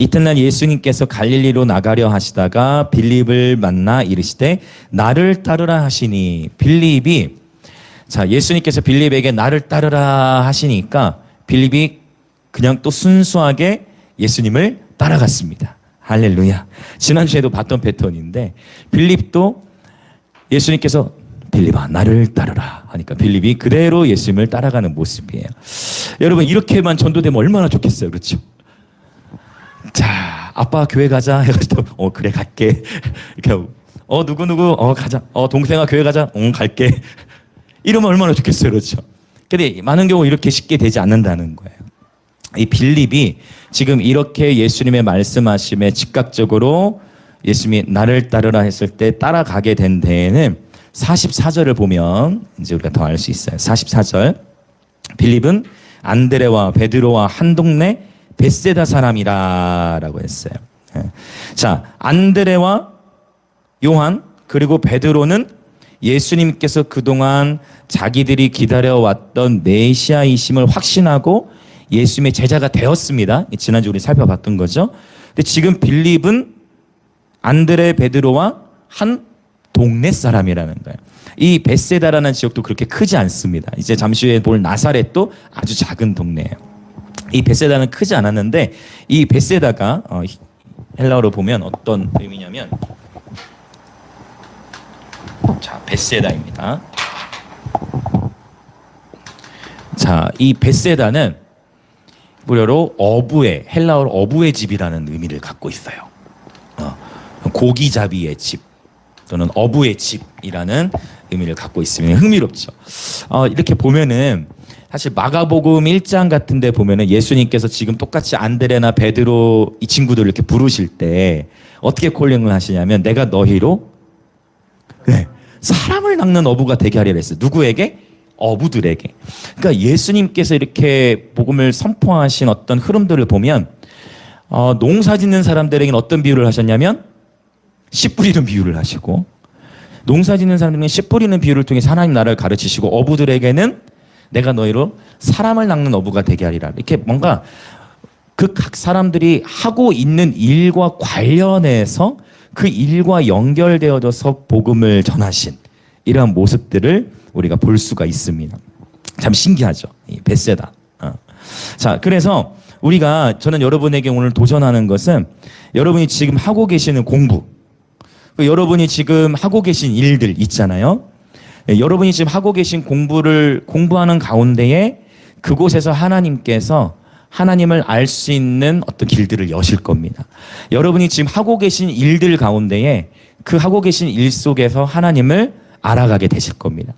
이튿날 예수님께서 갈릴리로 나가려 하시다가 빌립을 만나 이르시되 나를 따르라 하시니 빌립이 예수님께서 빌립에게 나를 따르라 하시니까 빌립이 그냥 또 순수하게 예수님을 따라갔습니다. 할렐루야. 지난주에도 봤던 패턴인데 빌립도 예수님께서 빌립아 나를 따르라 하니까 빌립이 그대로 예수님을 따라가는 모습이에요. 여러분 이렇게만 전도되면 얼마나 좋겠어요. 그렇죠? 자, 아빠 교회 가자 해가지고 그래 갈게 이렇게 누구누구 가자 동생아 교회 가자 갈게 이러면 얼마나 좋겠어요. 그렇죠? 근데 많은 경우 이렇게 쉽게 되지 않는다는 거예요. 이 빌립이 지금 이렇게 예수님의 말씀하심에 즉각적으로 예수님이 나를 따르라 했을 때 따라가게 된 데에는 44절을 보면 이제 우리가 더 알 수 있어요. 44절 빌립은 안드레와 베드로와 한 동네 벳세다 사람이라고 했어요. 자, 안드레와 요한 그리고 베드로는 예수님께서 그동안 자기들이 기다려왔던 메시아이심을 확신하고 예수님의 제자가 되었습니다. 지난주 우리 살펴봤던 거죠. 근데 지금 빌립은 안드레 베드로와 한 동네 사람이라는 거예요. 이 벳세다라는 지역도 그렇게 크지 않습니다. 이제 잠시 후에 볼 나사렛도 아주 작은 동네예요. 이 벳세다는 크지 않았는데 이 벳세다가 헬라어로 보면 어떤 의미냐면 자, 벳세다입니다. 자, 이 벳세다는 무려로 어부의 헬라어로 어부의 집이라는 의미를 갖고 있어요. 고기잡이의 집 또는 어부의 집이라는 의미를 갖고 있으면 흥미롭죠. 이렇게 보면은 사실 마가복음 1장 같은 데 보면은 예수님께서 지금 똑같이 안드레나 베드로 이 친구들을 이렇게 부르실 때 어떻게 콜링을 하시냐면 내가 너희로 사람을 낚는 어부가 되게 하리라 했어요. 누구에게? 어부들에게. 그러니까 예수님께서 이렇게 복음을 선포하신 어떤 흐름들을 보면 농사 짓는 사람들에게는 어떤 비유를 하셨냐면 씨 뿌리는 비유를 하시고 농사 짓는 사람들에게는 씨 뿌리는 비유를 통해서 하나님 나라를 가르치시고 어부들에게는 내가 너희로 사람을 낚는 어부가 되게 하리라. 이렇게 뭔가 그 각 사람들이 하고 있는 일과 관련해서 그 일과 연결되어져서 복음을 전하신 이러한 모습들을 우리가 볼 수가 있습니다. 참 신기하죠. 이 벳세다. 자, 그래서 저는 여러분에게 오늘 도전하는 것은 여러분이 지금 하고 계시는 공부, 여러분이 지금 하고 계신 일들 있잖아요. 여러분이 지금 하고 계신 공부를 공부하는 가운데에 그곳에서 하나님께서 하나님을 알 수 있는 어떤 길들을 여실 겁니다. 여러분이 지금 하고 계신 일들 가운데에 그 하고 계신 일 속에서 하나님을 알아가게 되실 겁니다.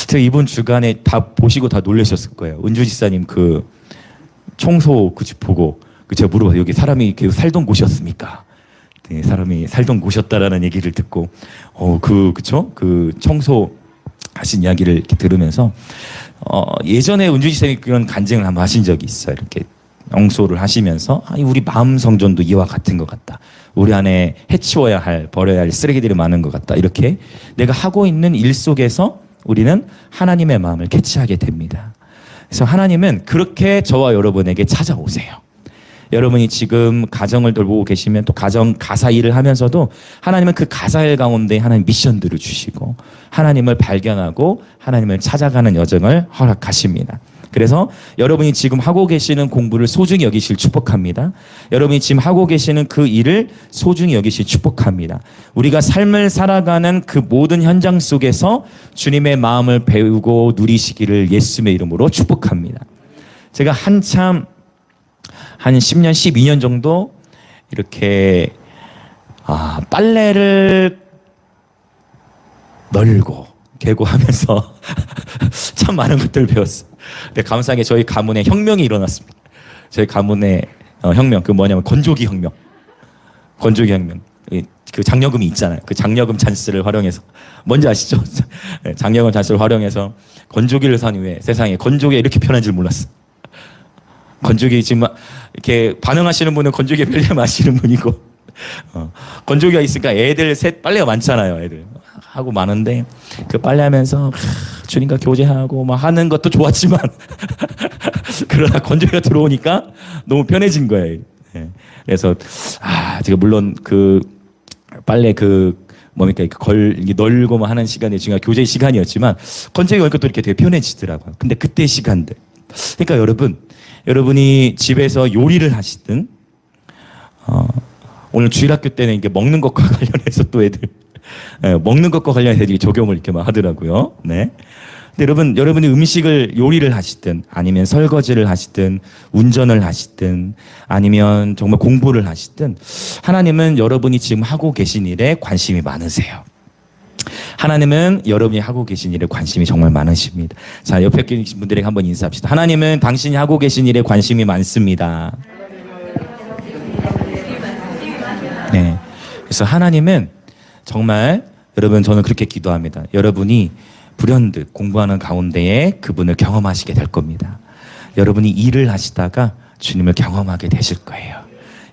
제가 이번 주간에 다 보시고 다 놀라셨을 거예요. 은주 지사님 그 청소 그 집 보고 제가 물어봐요. 여기 사람이 이렇게 살던 곳이었습니까? 네, 사람이 살던 곳이었다라는 얘기를 듣고 그쵸? 그 청소 하신 이야기를 이렇게 들으면서 예전에 은주 지사님이 그런 간증을 한번 하신 적이 있어요. 이렇게 영소를 하시면서 우리 마음 성전도 이와 같은 것 같다. 우리 안에 해치워야 할 버려야 할 쓰레기들이 많은 것 같다. 이렇게 내가 하고 있는 일 속에서 우리는 하나님의 마음을 캐치하게 됩니다. 그래서 하나님은 그렇게 저와 여러분에게 찾아오세요. 여러분이 지금 가정을 돌보고 계시면 또 가사 일을 하면서도 하나님은 그 가사 일 가운데 하나님 미션들을 주시고 하나님을 발견하고 하나님을 찾아가는 여정을 허락하십니다. 그래서 여러분이 지금 하고 계시는 공부를 소중히 여기실 축복합니다. 여러분이 지금 하고 계시는 그 일을 소중히 여기실 축복합니다. 우리가 삶을 살아가는 그 모든 현장 속에서 주님의 마음을 배우고 누리시기를 예수님의 이름으로 축복합니다. 제가 한참 한 10년, 12년 정도 이렇게 빨래를 널고 개고하면서 참 많은 것들을 배웠어요. 근데 감사하게 저희 가문에 혁명이 일어났습니다. 저희 가문의 혁명, 그 뭐냐면 건조기 혁명. 건조기 혁명. 그 장려금이 있잖아요. 그 장려금 찬스를 활용해서 뭔지 아시죠? 장려금 찬스를 활용해서 건조기를 산 후에 세상에 건조기가 이렇게 편한 줄 몰랐어요. 건조기 지금 이렇게 반응하시는 분은 건조기에 별로 마시는 분이고 건조기가 있으니까 애들 셋 빨래가 많잖아요. 애들 하고 많은데 그 빨래하면서 주님과 교제하고 막 하는 것도 좋았지만 그러다 건조기가 들어오니까 너무 편해진 거예요. 예. 그래서 제가 물론 그 빨래 뭡니까 이게 널고 뭐 하는 시간이 중요한 교제 시간이었지만 건조기 오니까 또 이렇게 되게 편해지더라고요. 근데 그때 시간들, 그러니까 여러분이 집에서 요리를 하시든 오늘 주일학교 때는 이게 먹는 것과 관련해서 또 애들 먹는 것과 관련해서 애들이 적용을 이렇게 막 하더라고요. 네. 근데 여러분이 음식을 요리를 하시든 아니면 설거지를 하시든 운전을 하시든 아니면 정말 공부를 하시든 하나님은 여러분이 지금 하고 계신 일에 관심이 많으세요. 하나님은 여러분이 하고 계신 일에 관심이 정말 많으십니다. 자, 옆에 계신 분들에게 한번 인사합시다. 하나님은 당신이 하고 계신 일에 관심이 많습니다. 네. 그래서 하나님은 정말 여러분, 저는 그렇게 기도합니다. 여러분이 불현듯 공부하는 가운데에 그분을 경험하시게 될 겁니다. 여러분이 일을 하시다가 주님을 경험하게 되실 거예요.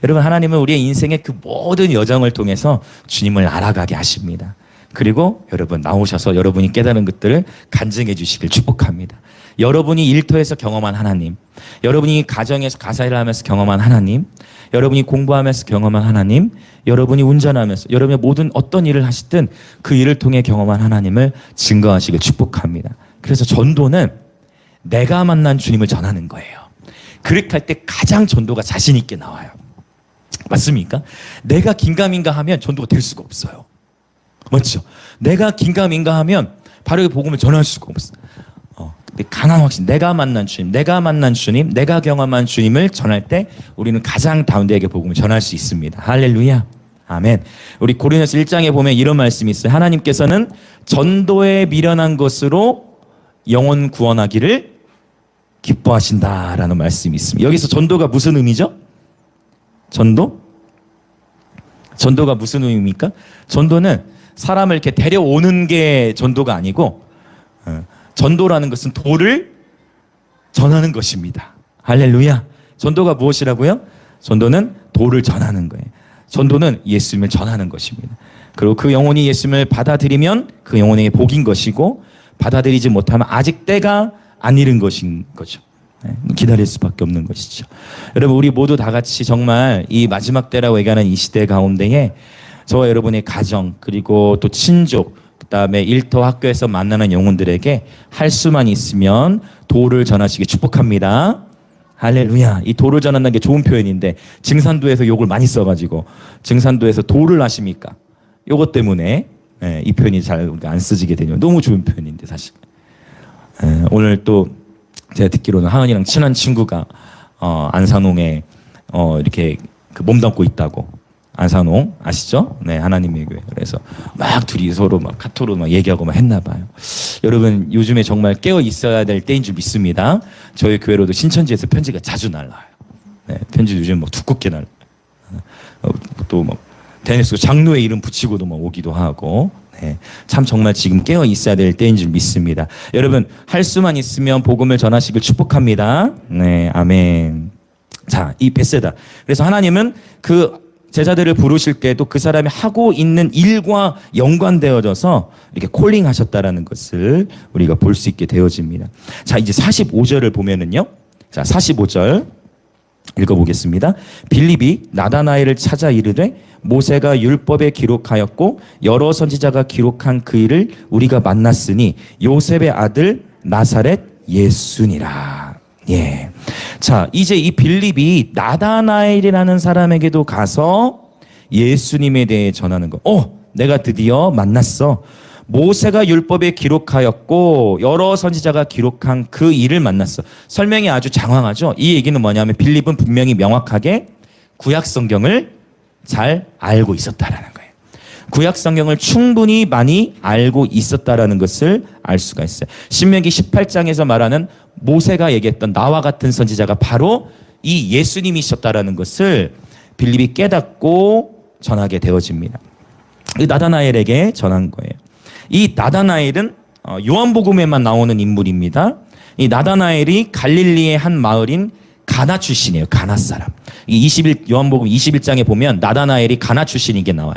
여러분, 하나님은 우리의 인생의 그 모든 여정을 통해서 주님을 알아가게 하십니다. 그리고 여러분 나오셔서 여러분이 깨달은 것들을 간증해 주시길 축복합니다. 여러분이 일터에서 경험한 하나님, 여러분이 가정에서 가사일을 하면서 경험한 하나님, 여러분이 공부하면서 경험한 하나님, 여러분이 운전하면서 여러분의 모든 어떤 일을 하시든 그 일을 통해 경험한 하나님을 증거하시길 축복합니다. 그래서 전도는 내가 만난 주님을 전하는 거예요. 그렇게 할 때 가장 전도가 자신 있게 나와요. 맞습니까? 내가 긴가민가 하면 전도가 될 수가 없어요. 맞죠? 내가 긴가민가 하면 바로 이 복음을 전할 수가 없어요. 강한 확신, 내가 만난 주님, 내가 경험한 주님을 전할 때 우리는 가장 다운되게 복음을 전할 수 있습니다. 할렐루야, 아멘. 우리 고린도서 1장에 보면 이런 말씀이 있어요. 하나님께서는 전도에 미련한 것으로 영혼 구원하기를 기뻐하신다라는 말씀이 있습니다. 여기서 전도가 무슨 의미죠? 전도가 무슨 의미입니까? 전도는 사람을 이렇게 데려오는 게 전도가 아니고 전도라는 것은 도를 전하는 것입니다. 할렐루야. 전도가 무엇이라고요? 전도는 도를 전하는 거예요. 전도는 예수님을 전하는 것입니다. 그리고 그 영혼이 예수님을 받아들이면 그 영혼에게 복인 것이고, 받아들이지 못하면 아직 때가 안 이른 것인 거죠. 기다릴 수밖에 없는 것이죠. 여러분, 우리 모두 다 같이 정말 이 마지막 때라고 얘기하는 이 시대 가운데에 저와 여러분의 가정, 그리고 또 친족, 그다음에 일터 학교에서 만나는 영혼들에게 할 수만 있으면 도를 전하시기 축복합니다. 할렐루야. 이 도를 전한다는 게 좋은 표현인데 증산도에서 욕을 많이 써가지고 증산도에서 도를 하십니까? 요것 때문에 이 표현이 잘 안 쓰지게 되죠. 너무 좋은 표현인데 사실. 오늘 또 제가 듣기로는 하은이랑 친한 친구가 안산홍에 이렇게 몸담고 있다고. 안산홍 아시죠? 네, 하나님의 교회. 그래서 막 둘이 서로 막 카톡으로 막 얘기하고 막 했나 봐요. 여러분, 요즘에 정말 깨어 있어야 될 때인 줄 믿습니다. 저희 교회로도 신천지에서 편지가 자주 날라와요. 네, 편지 요즘 막 두껍게 날라요. 또 막 대내수 장로의 이름 붙이고도 막 오기도 하고. 네, 참 정말 지금 깨어 있어야 될 때인 줄 믿습니다. 여러분, 할 수만 있으면 복음을 전하시길 축복합니다. 네, 아멘. 자, 이 베세다. 그래서 하나님은 그 제자들을 부르실 때도 그 사람이 하고 있는 일과 연관되어져서 이렇게 콜링하셨다라는 것을 우리가 볼 수 있게 되어집니다. 자, 이제 45절을 보면은요. 자, 45절 읽어보겠습니다. 빌립이 나다나엘을 찾아 이르되 모세가 율법에 기록하였고 여러 선지자가 기록한 그 일을 우리가 만났으니 요셉의 아들 나사렛 예수니라. 예. 자, 이제 이 빌립이 나다나엘이라는 사람에게도 가서 예수님에 대해 전하는 거. 내가 드디어 만났어. 모세가 율법에 기록하였고 여러 선지자가 기록한 그 일을 만났어. 설명이 아주 장황하죠. 이 얘기는 뭐냐면 빌립은 분명히 명확하게 구약 성경을 잘 알고 있었다라는 거예요. 구약 성경을 충분히 많이 알고 있었다라는 것을 알 수가 있어요. 신명기 18장에서 말하는 모세가 얘기했던 나와 같은 선지자가 바로 이 예수님이셨다라는 것을 빌립이 깨닫고 전하게 되어집니다. 나다나엘에게 전한 거예요. 이 나다나엘은 요한복음에만 나오는 인물입니다. 이 나다나엘이 갈릴리의 한 마을인 가나 출신이에요. 가나 사람. 요한복음 21장에 보면 나다나엘이 가나 출신인 게 나와요.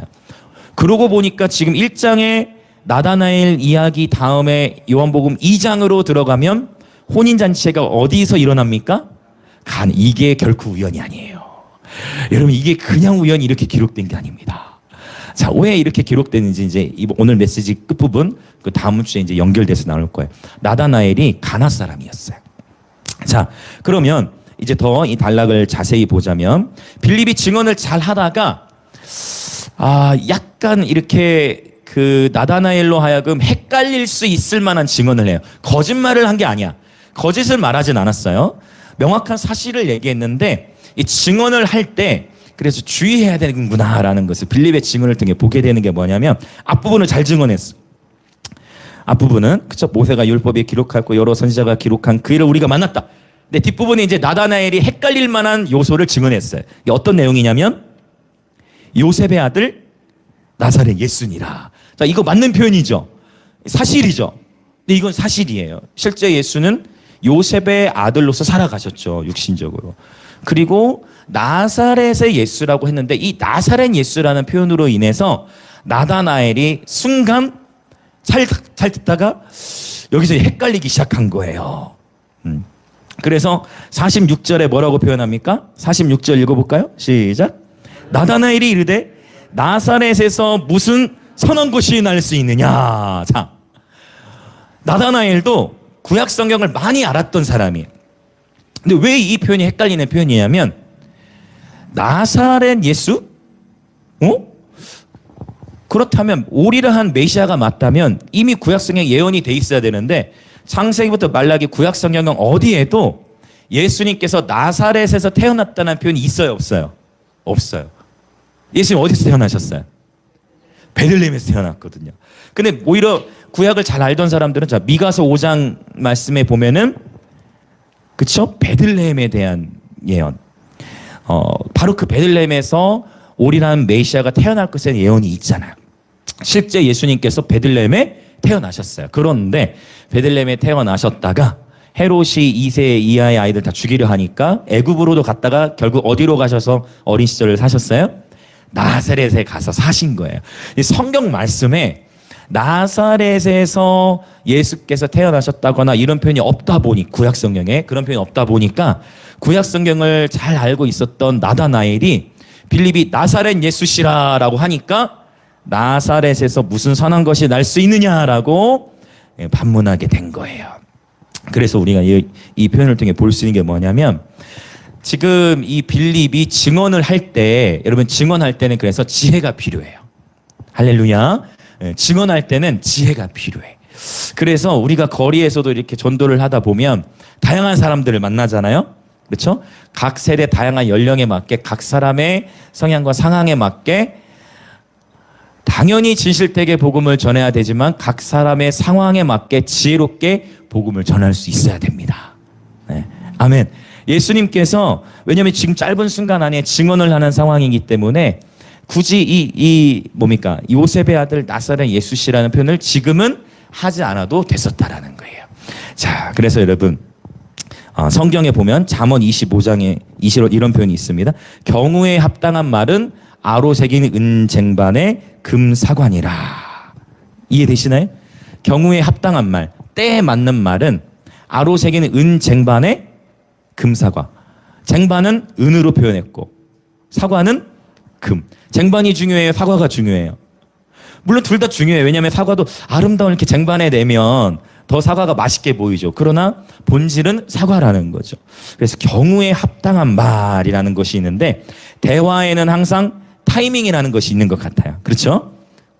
그러고 보니까 지금 1장에 나다나엘 이야기 다음에 요한복음 2장으로 들어가면 혼인잔치가 어디서 일어납니까? 이게 결코 우연이 아니에요. 여러분 이게 그냥 우연히 이렇게 기록된 게 아닙니다. 자, 왜 이렇게 기록되는지 이제 오늘 메시지 끝부분 그 다음 주에 이제 연결돼서 나올 거예요. 나다나엘이 가나 사람이었어요. 자, 그러면 이제 더 이 단락을 자세히 보자면 빌립이 증언을 잘 하다가 약간 이렇게 그 나다나엘로 하여금 헷갈릴 수 있을 만한 증언을 해요. 거짓말을 한 게 아니야. 거짓을 말하진 않았어요. 명확한 사실을 얘기했는데 이 증언을 할 때 그래서 주의해야 되는구나라는 것을 빌립의 증언을 통해 보게 되는 게 뭐냐면 앞부분을 잘 증언했어. 앞부분은 그쵸, 모세가 율법에 기록하고 여러 선지자가 기록한 그 일을 우리가 만났다. 근데 뒷부분에 이제 나다나엘이 헷갈릴 만한 요소를 증언했어요. 이게 어떤 내용이냐면 요셉의 아들 나사렛 예수니라. 자, 이거 맞는 표현이죠. 사실이죠. 근데 이건 사실이에요. 실제 예수는 요셉의 아들로서 살아가셨죠. 육신적으로. 그리고 나사렛의 예수라고 했는데 이 나사렛 예수라는 표현으로 인해서 나다나엘이 순간 잘 듣다가 여기서 헷갈리기 시작한 거예요. 그래서 46절에 뭐라고 표현합니까? 46절 읽어볼까요? 시작. 나다나엘이 이르되 나사렛에서 무슨 선한 것이 날 수 있느냐. 자, 나다나엘도 구약 성경을 많이 알았던 사람이에요. 근데 왜 이 표현이 헷갈리는 표현이냐면 나사렛 예수? 그렇다면 오리라 한 메시아가 맞다면 이미 구약 성경에 예언이 돼 있어야 되는데 창세기부터 말라기 구약 성경 어디에도 예수님께서 나사렛에서 태어났다는 표현이 있어요, 없어요? 없어요. 예수님 어디서 태어나셨어요? 베들레헴에서 태어났거든요. 근데 오히려 구약을 잘 알던 사람들은 자, 미가서 5장 말씀에 보면은 그쵸? 베들레헴에 대한 예언. 바로 그 베들레헴에서 오리라는 메시아가 태어날 것에 대한 예언이 있잖아요. 실제 예수님께서 베들레헴에 태어나셨어요. 그런데 베들레헴에 태어나셨다가 헤롯이 2세 이하의 아이들 다 죽이려 하니까 애굽으로도 갔다가 결국 어디로 가셔서 어린 시절을 사셨어요? 나사렛에 가서 사신 거예요. 이 성경 말씀에 나사렛에서 예수께서 태어나셨다거나 이런 표현이 없다 보니 구약 성경에 그런 표현이 없다 보니까 구약 성경을 잘 알고 있었던 나다나엘이 빌립이 나사렛 예수시라라고 하니까 나사렛에서 무슨 선한 것이 날 수 있느냐라고 반문하게 된 거예요. 그래서 우리가 이 표현을 통해 볼 수 있는 게 뭐냐면 지금 이 빌립이 증언을 할 때 여러분 증언할 때는 그래서 지혜가 필요해요. 할렐루야. 증언할 때는 지혜가 필요해. 그래서 우리가 거리에서도 이렇게 전도를 하다 보면 다양한 사람들을 만나잖아요. 그렇죠? 각 세대 다양한 연령에 맞게 각 사람의 성향과 상황에 맞게 당연히 진실되게 복음을 전해야 되지만 각 사람의 상황에 맞게 지혜롭게 복음을 전할 수 있어야 됩니다. 네. 아멘. 예수님께서 왜냐하면 지금 짧은 순간 안에 증언을 하는 상황이기 때문에 굳이 이 뭡니까? 요셉의 아들 나사렛 예수시라는 표현을 지금은 하지 않아도 됐었다라는 거예요. 자, 그래서 여러분 성경에 보면 잠언 25장에 이런 표현이 있습니다. 경우에 합당한 말은 아로 새긴 은쟁반의 금사관이라. 이해되시나요? 경우에 합당한 말, 때에 맞는 말은 아로 새긴 은쟁반의 금사과. 쟁반은 은으로 표현했고 사과는 금. 쟁반이 중요해요? 사과가 중요해요? 물론 둘 다 중요해요. 왜냐하면 사과도 아름다운 이렇게 쟁반에 내면 더 사과가 맛있게 보이죠. 그러나 본질은 사과라는 거죠. 그래서 경우에 합당한 말이라는 것이 있는데 대화에는 항상 타이밍이라는 것이 있는 것 같아요. 그렇죠?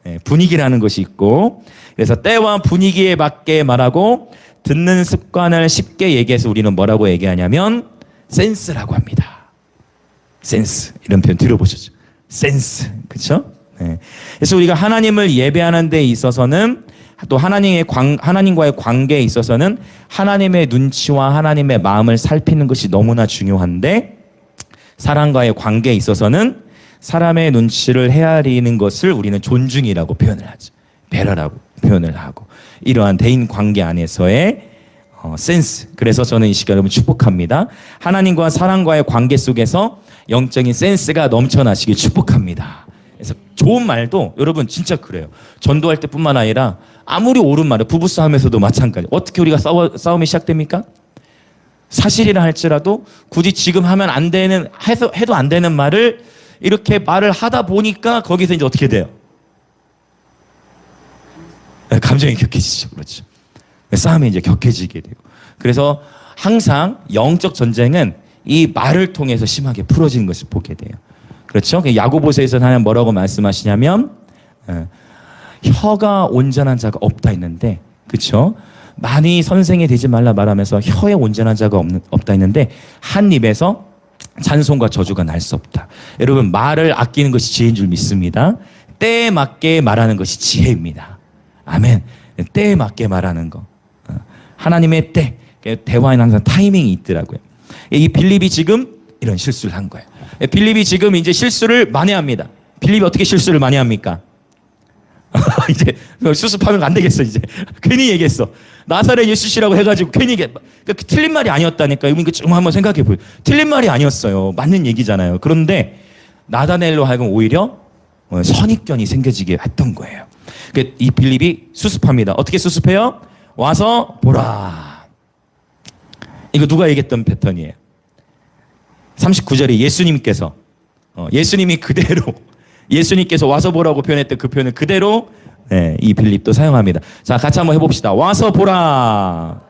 네, 분위기라는 것이 있고 그래서 때와 분위기에 맞게 말하고 듣는 습관을 쉽게 얘기해서 우리는 뭐라고 얘기하냐면 센스라고 합니다. 센스 이런 표현 들어보셨죠? 센스 그렇죠? 네. 그래서 우리가 하나님을 예배하는 데 있어서는 또 하나님과의 관계에 있어서는 하나님의 눈치와 하나님의 마음을 살피는 것이 너무나 중요한데 사람과의 관계에 있어서는 사람의 눈치를 헤아리는 것을 우리는 존중이라고 표현을 하죠. 배려라고 표현을 하고 이러한 대인 관계 안에서의 센스. 그래서 저는 이 시간 여러분 축복합니다. 하나님과 사람과의 관계 속에서 영적인 센스가 넘쳐나시길 축복합니다. 그래서 좋은 말도 여러분 진짜 그래요. 전도할 때뿐만 아니라 아무리 옳은 말을 부부싸움에서도 마찬가지. 어떻게 우리가 싸움이 시작됩니까? 사실이라 할지라도 굳이 지금 하면 안 되는, 해도 안 되는 말을 이렇게 말을 하다 보니까 거기서 이제 어떻게 돼요? 감정이 격해지죠. 그렇죠. 싸움이 이제 격해지게 되고. 그래서 항상 영적 전쟁은 이 말을 통해서 심하게 풀어지는 것을 보게 돼요. 그렇죠? 야고보서에서는 하나님 뭐라고 말씀하시냐면 혀가 온전한 자가 없다 했는데, 그렇죠? 많이 선생이 되지 말라 말하면서 혀에 온전한 자가 없다 했는데 한 입에서 찬송과 저주가 날 수 없다. 여러분, 말을 아끼는 것이 지혜인 줄 믿습니다. 때에 맞게 말하는 것이 지혜입니다. 아멘. 때에 맞게 말하는 거. 하나님의 때. 대화에는 항상 타이밍이 있더라고요. 이 빌립이 지금 이런 실수를 한 거예요. 빌립이 지금 이제 실수를 만회합니다. 빌립이 어떻게 실수를 만회합니까? 이제 수습하면 안 되겠어. 이제 괜히 얘기했어. 나사렛 예수시라고 해가지고 괜히 그러니까 틀린 말이 아니었다니까. 이거 좀 한번 생각해 보세요. 틀린 말이 아니었어요. 맞는 얘기잖아요. 그런데 나다나엘로 하여금 오히려 선입견이 생겨지게 했던 거예요. 이 빌립이 수습합니다. 어떻게 수습해요? 와서 보라. 이거 누가 얘기했던 패턴이에요. 39절에 예수님께서 예수님이 그대로 예수님께서 와서 보라고 표현했던 그 표현을 그대로 이 빌립도 사용합니다. 자, 같이 한번 해봅시다. 와서 보라.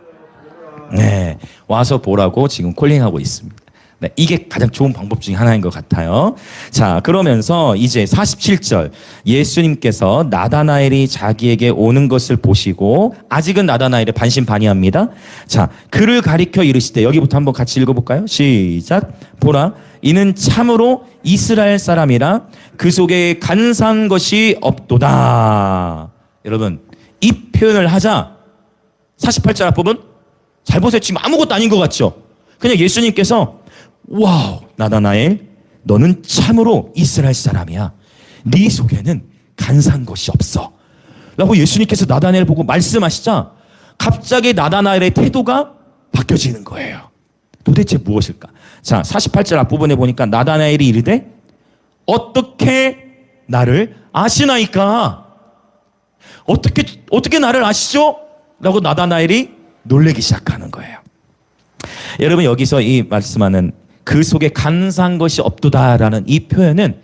네, 와서 보라고 지금 콜링하고 있습니다. 네, 이게 가장 좋은 방법 중에 하나인 것 같아요. 자, 그러면서 이제 47절 예수님께서 나다나엘이 자기에게 오는 것을 보시고, 아직은 나다나엘이 반신반의합니다. 자, 그를 가리켜 이르시되, 여기부터 한번 같이 읽어볼까요? 시작. 보라, 이는 참으로 이스라엘 사람이라 그 속에 간사한 것이 없도다. 여러분, 이 표현을 하자 48절 앞부분 잘 보세요. 지금 아무것도 아닌 것 같죠? 그냥 예수님께서 와우, 나다나엘, 너는 참으로 이스라엘 사람이야. 네 속에는 간사한 것이 없어. 라고 예수님께서 나다나엘 보고 말씀하시자 갑자기 나다나엘의 태도가 바뀌어지는 거예요. 도대체 무엇일까? 자, 48절 앞부분에 보니까 나다나엘이 이르되 어떻게 나를 아시나이까? 어떻게 나를 아시죠? 라고 나다나엘이 놀라기 시작하는 거예요. 여러분, 여기서 이 말씀하는 그 속에 간사한 것이 없도다라는 이 표현은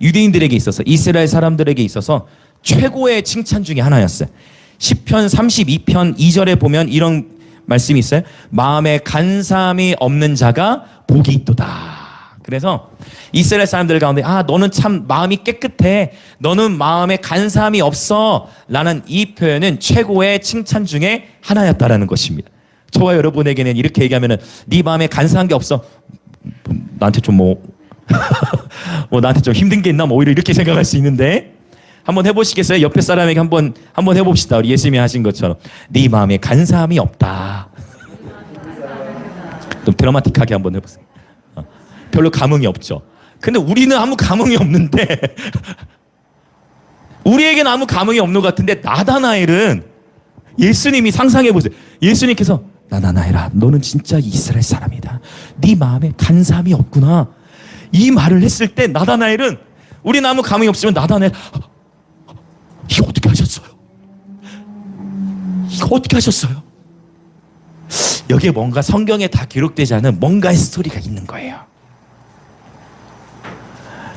유대인들에게 있어서, 이스라엘 사람들에게 있어서 최고의 칭찬 중에 하나였어요. 시편 32편 2절에 보면 이런 말씀이 있어요. 마음에 간사함이 없는 자가 복이 있도다. 그래서 이스라엘 사람들 가운데 너는 참 마음이 깨끗해, 너는 마음에 간사함이 없어 라는 이 표현은 최고의 칭찬 중에 하나였다라는 것입니다. 저와 여러분에게는 이렇게 얘기하면은 네 마음에 간사한 게 없어, 나한테 좀 나한테 좀 힘든 게 있나, 오히려 이렇게 생각할 수 있는데, 한번 해보시겠어요? 옆에 사람에게 한번 해봅시다. 우리 예수님이 하신 것처럼 네 마음에 간사함이 없다. 좀 드라마틱하게 한번 해보세요. 별로 감흥이 없죠. 근데 우리는 아무 감흥이 없는데 우리에게는 아무 감흥이 없는 것 같은데 나다나엘은 예수님이 상상해보세요. 예수님께서 나다나엘아, 너는 진짜 이스라엘 사람이다. 네 마음에 간사함이 없구나. 이 말을 했을 때 나다나엘은, 우리는 아무 감흥이 없으면 나다나엘, 이거 어떻게 하셨어요? 이거 어떻게 하셨어요? 여기에 뭔가 성경에 다 기록되지 않은 뭔가의 스토리가 있는 거예요.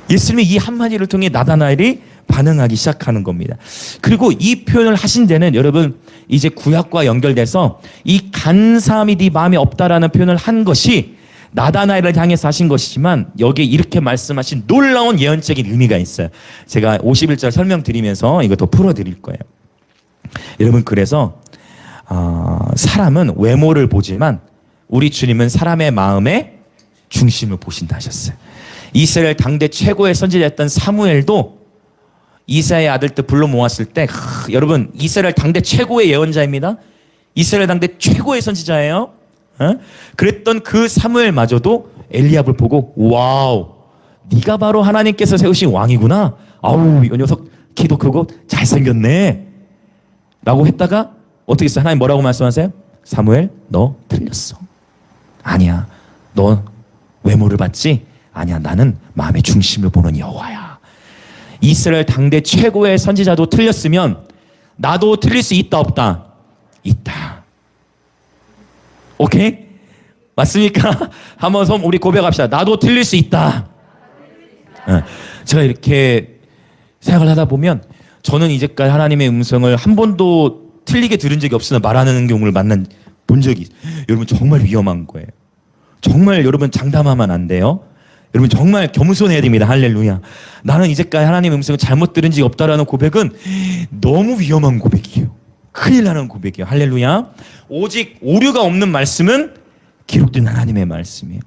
예수님이 이 한마디를 통해 나다나엘이 반응하기 시작하는 겁니다. 그리고 이 표현을 하신 데는 여러분, 이제 구약과 연결돼서 이 간사함이 네 마음에 없다라는 표현을 한 것이 나다나엘을 향해서 하신 것이지만, 여기에 이렇게 말씀하신 놀라운 예언적인 의미가 있어요. 제가 51절 설명드리면서 이거 더 풀어드릴 거예요. 여러분, 그래서 사람은 외모를 보지만 우리 주님은 사람의 마음의 중심을 보신다 하셨어요. 이스라엘 당대 최고의 선지자였던 사무엘도 이사야의 아들들 불러 모았을 때, 여러분, 이스라엘 당대 최고의 예언자입니다. 이스라엘 당대 최고의 선지자예요. 그랬던 그 사무엘마저도 엘리압을 보고 와우, 네가 바로 하나님께서 세우신 왕이구나. 아우, 이 녀석 키도 크고 잘생겼네 라고 했다가 어떻게 했어요? 하나님 뭐라고 말씀하세요? 사무엘, 너 틀렸어. 아니야, 너 외모를 봤지? 아니야, 나는 마음의 중심을 보는 여호와야. 이스라엘 당대 최고의 선지자도 틀렸으면 나도 틀릴 수 있다 없다? 있다. 오케이? 맞습니까? 한번 우리 고백합시다. 나도 틀릴 수 있다. 제가 이렇게 생각을 하다 보면 저는 이제까지 하나님의 음성을 한 번도 틀리게 들은 적이 없으나 말하는 경우를 본 적이 있어요. 여러분 정말 위험한 거예요. 정말 여러분 장담하면 안 돼요. 여러분 정말 겸손해야 됩니다. 할렐루야. 나는 이제까지 하나님의 음성을 잘못 들은 적이 없다라는 고백은 너무 위험한 고백이에요. 큰일 나는 고백이에요. 할렐루야. 오직 오류가 없는 말씀은 기록된 하나님의 말씀이에요.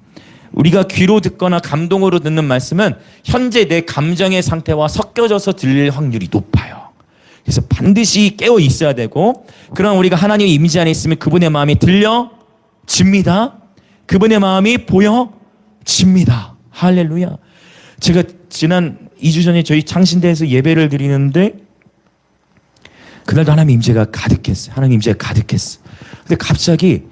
우리가 귀로 듣거나 감동으로 듣는 말씀은 현재 내 감정의 상태와 섞여져서 들릴 확률이 높아요. 그래서 반드시 깨어 있어야 되고, 그러나 우리가 하나님의 임재 안에 있으면 그분의 마음이 들려집니다. 그분의 마음이 보여집니다. 할렐루야. 제가 지난 2주 전에 저희 창신대에서 예배를 드리는데 그날도 하나님의 임재가 가득했어요. 하나님의 임재가 가득했어. 근데 갑자기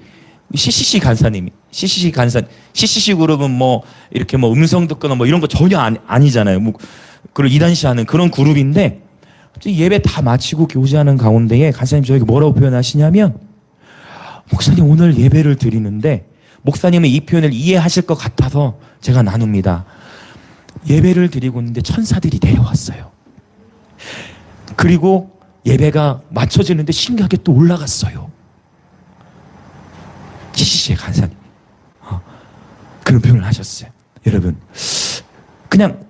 CCC 간사님이 CCC 그룹은 뭐 이렇게 뭐 음성 듣거나 뭐 이런 거 전혀 아니잖아요. 뭐 그걸 이단시하는 그런 그룹인데 예배 다 마치고 교제하는 가운데에 간사님 저에게 뭐라고 표현하시냐면, 목사님 오늘 예배를 드리는데 목사님은 이 표현을 이해하실 것 같아서 제가 나눕니다. 예배를 드리고 있는데 천사들이 내려왔어요. 그리고 예배가 맞춰지는데 신기하게 또 올라갔어요. CCC의 간사님 그런 표현을 하셨어요. 여러분 그냥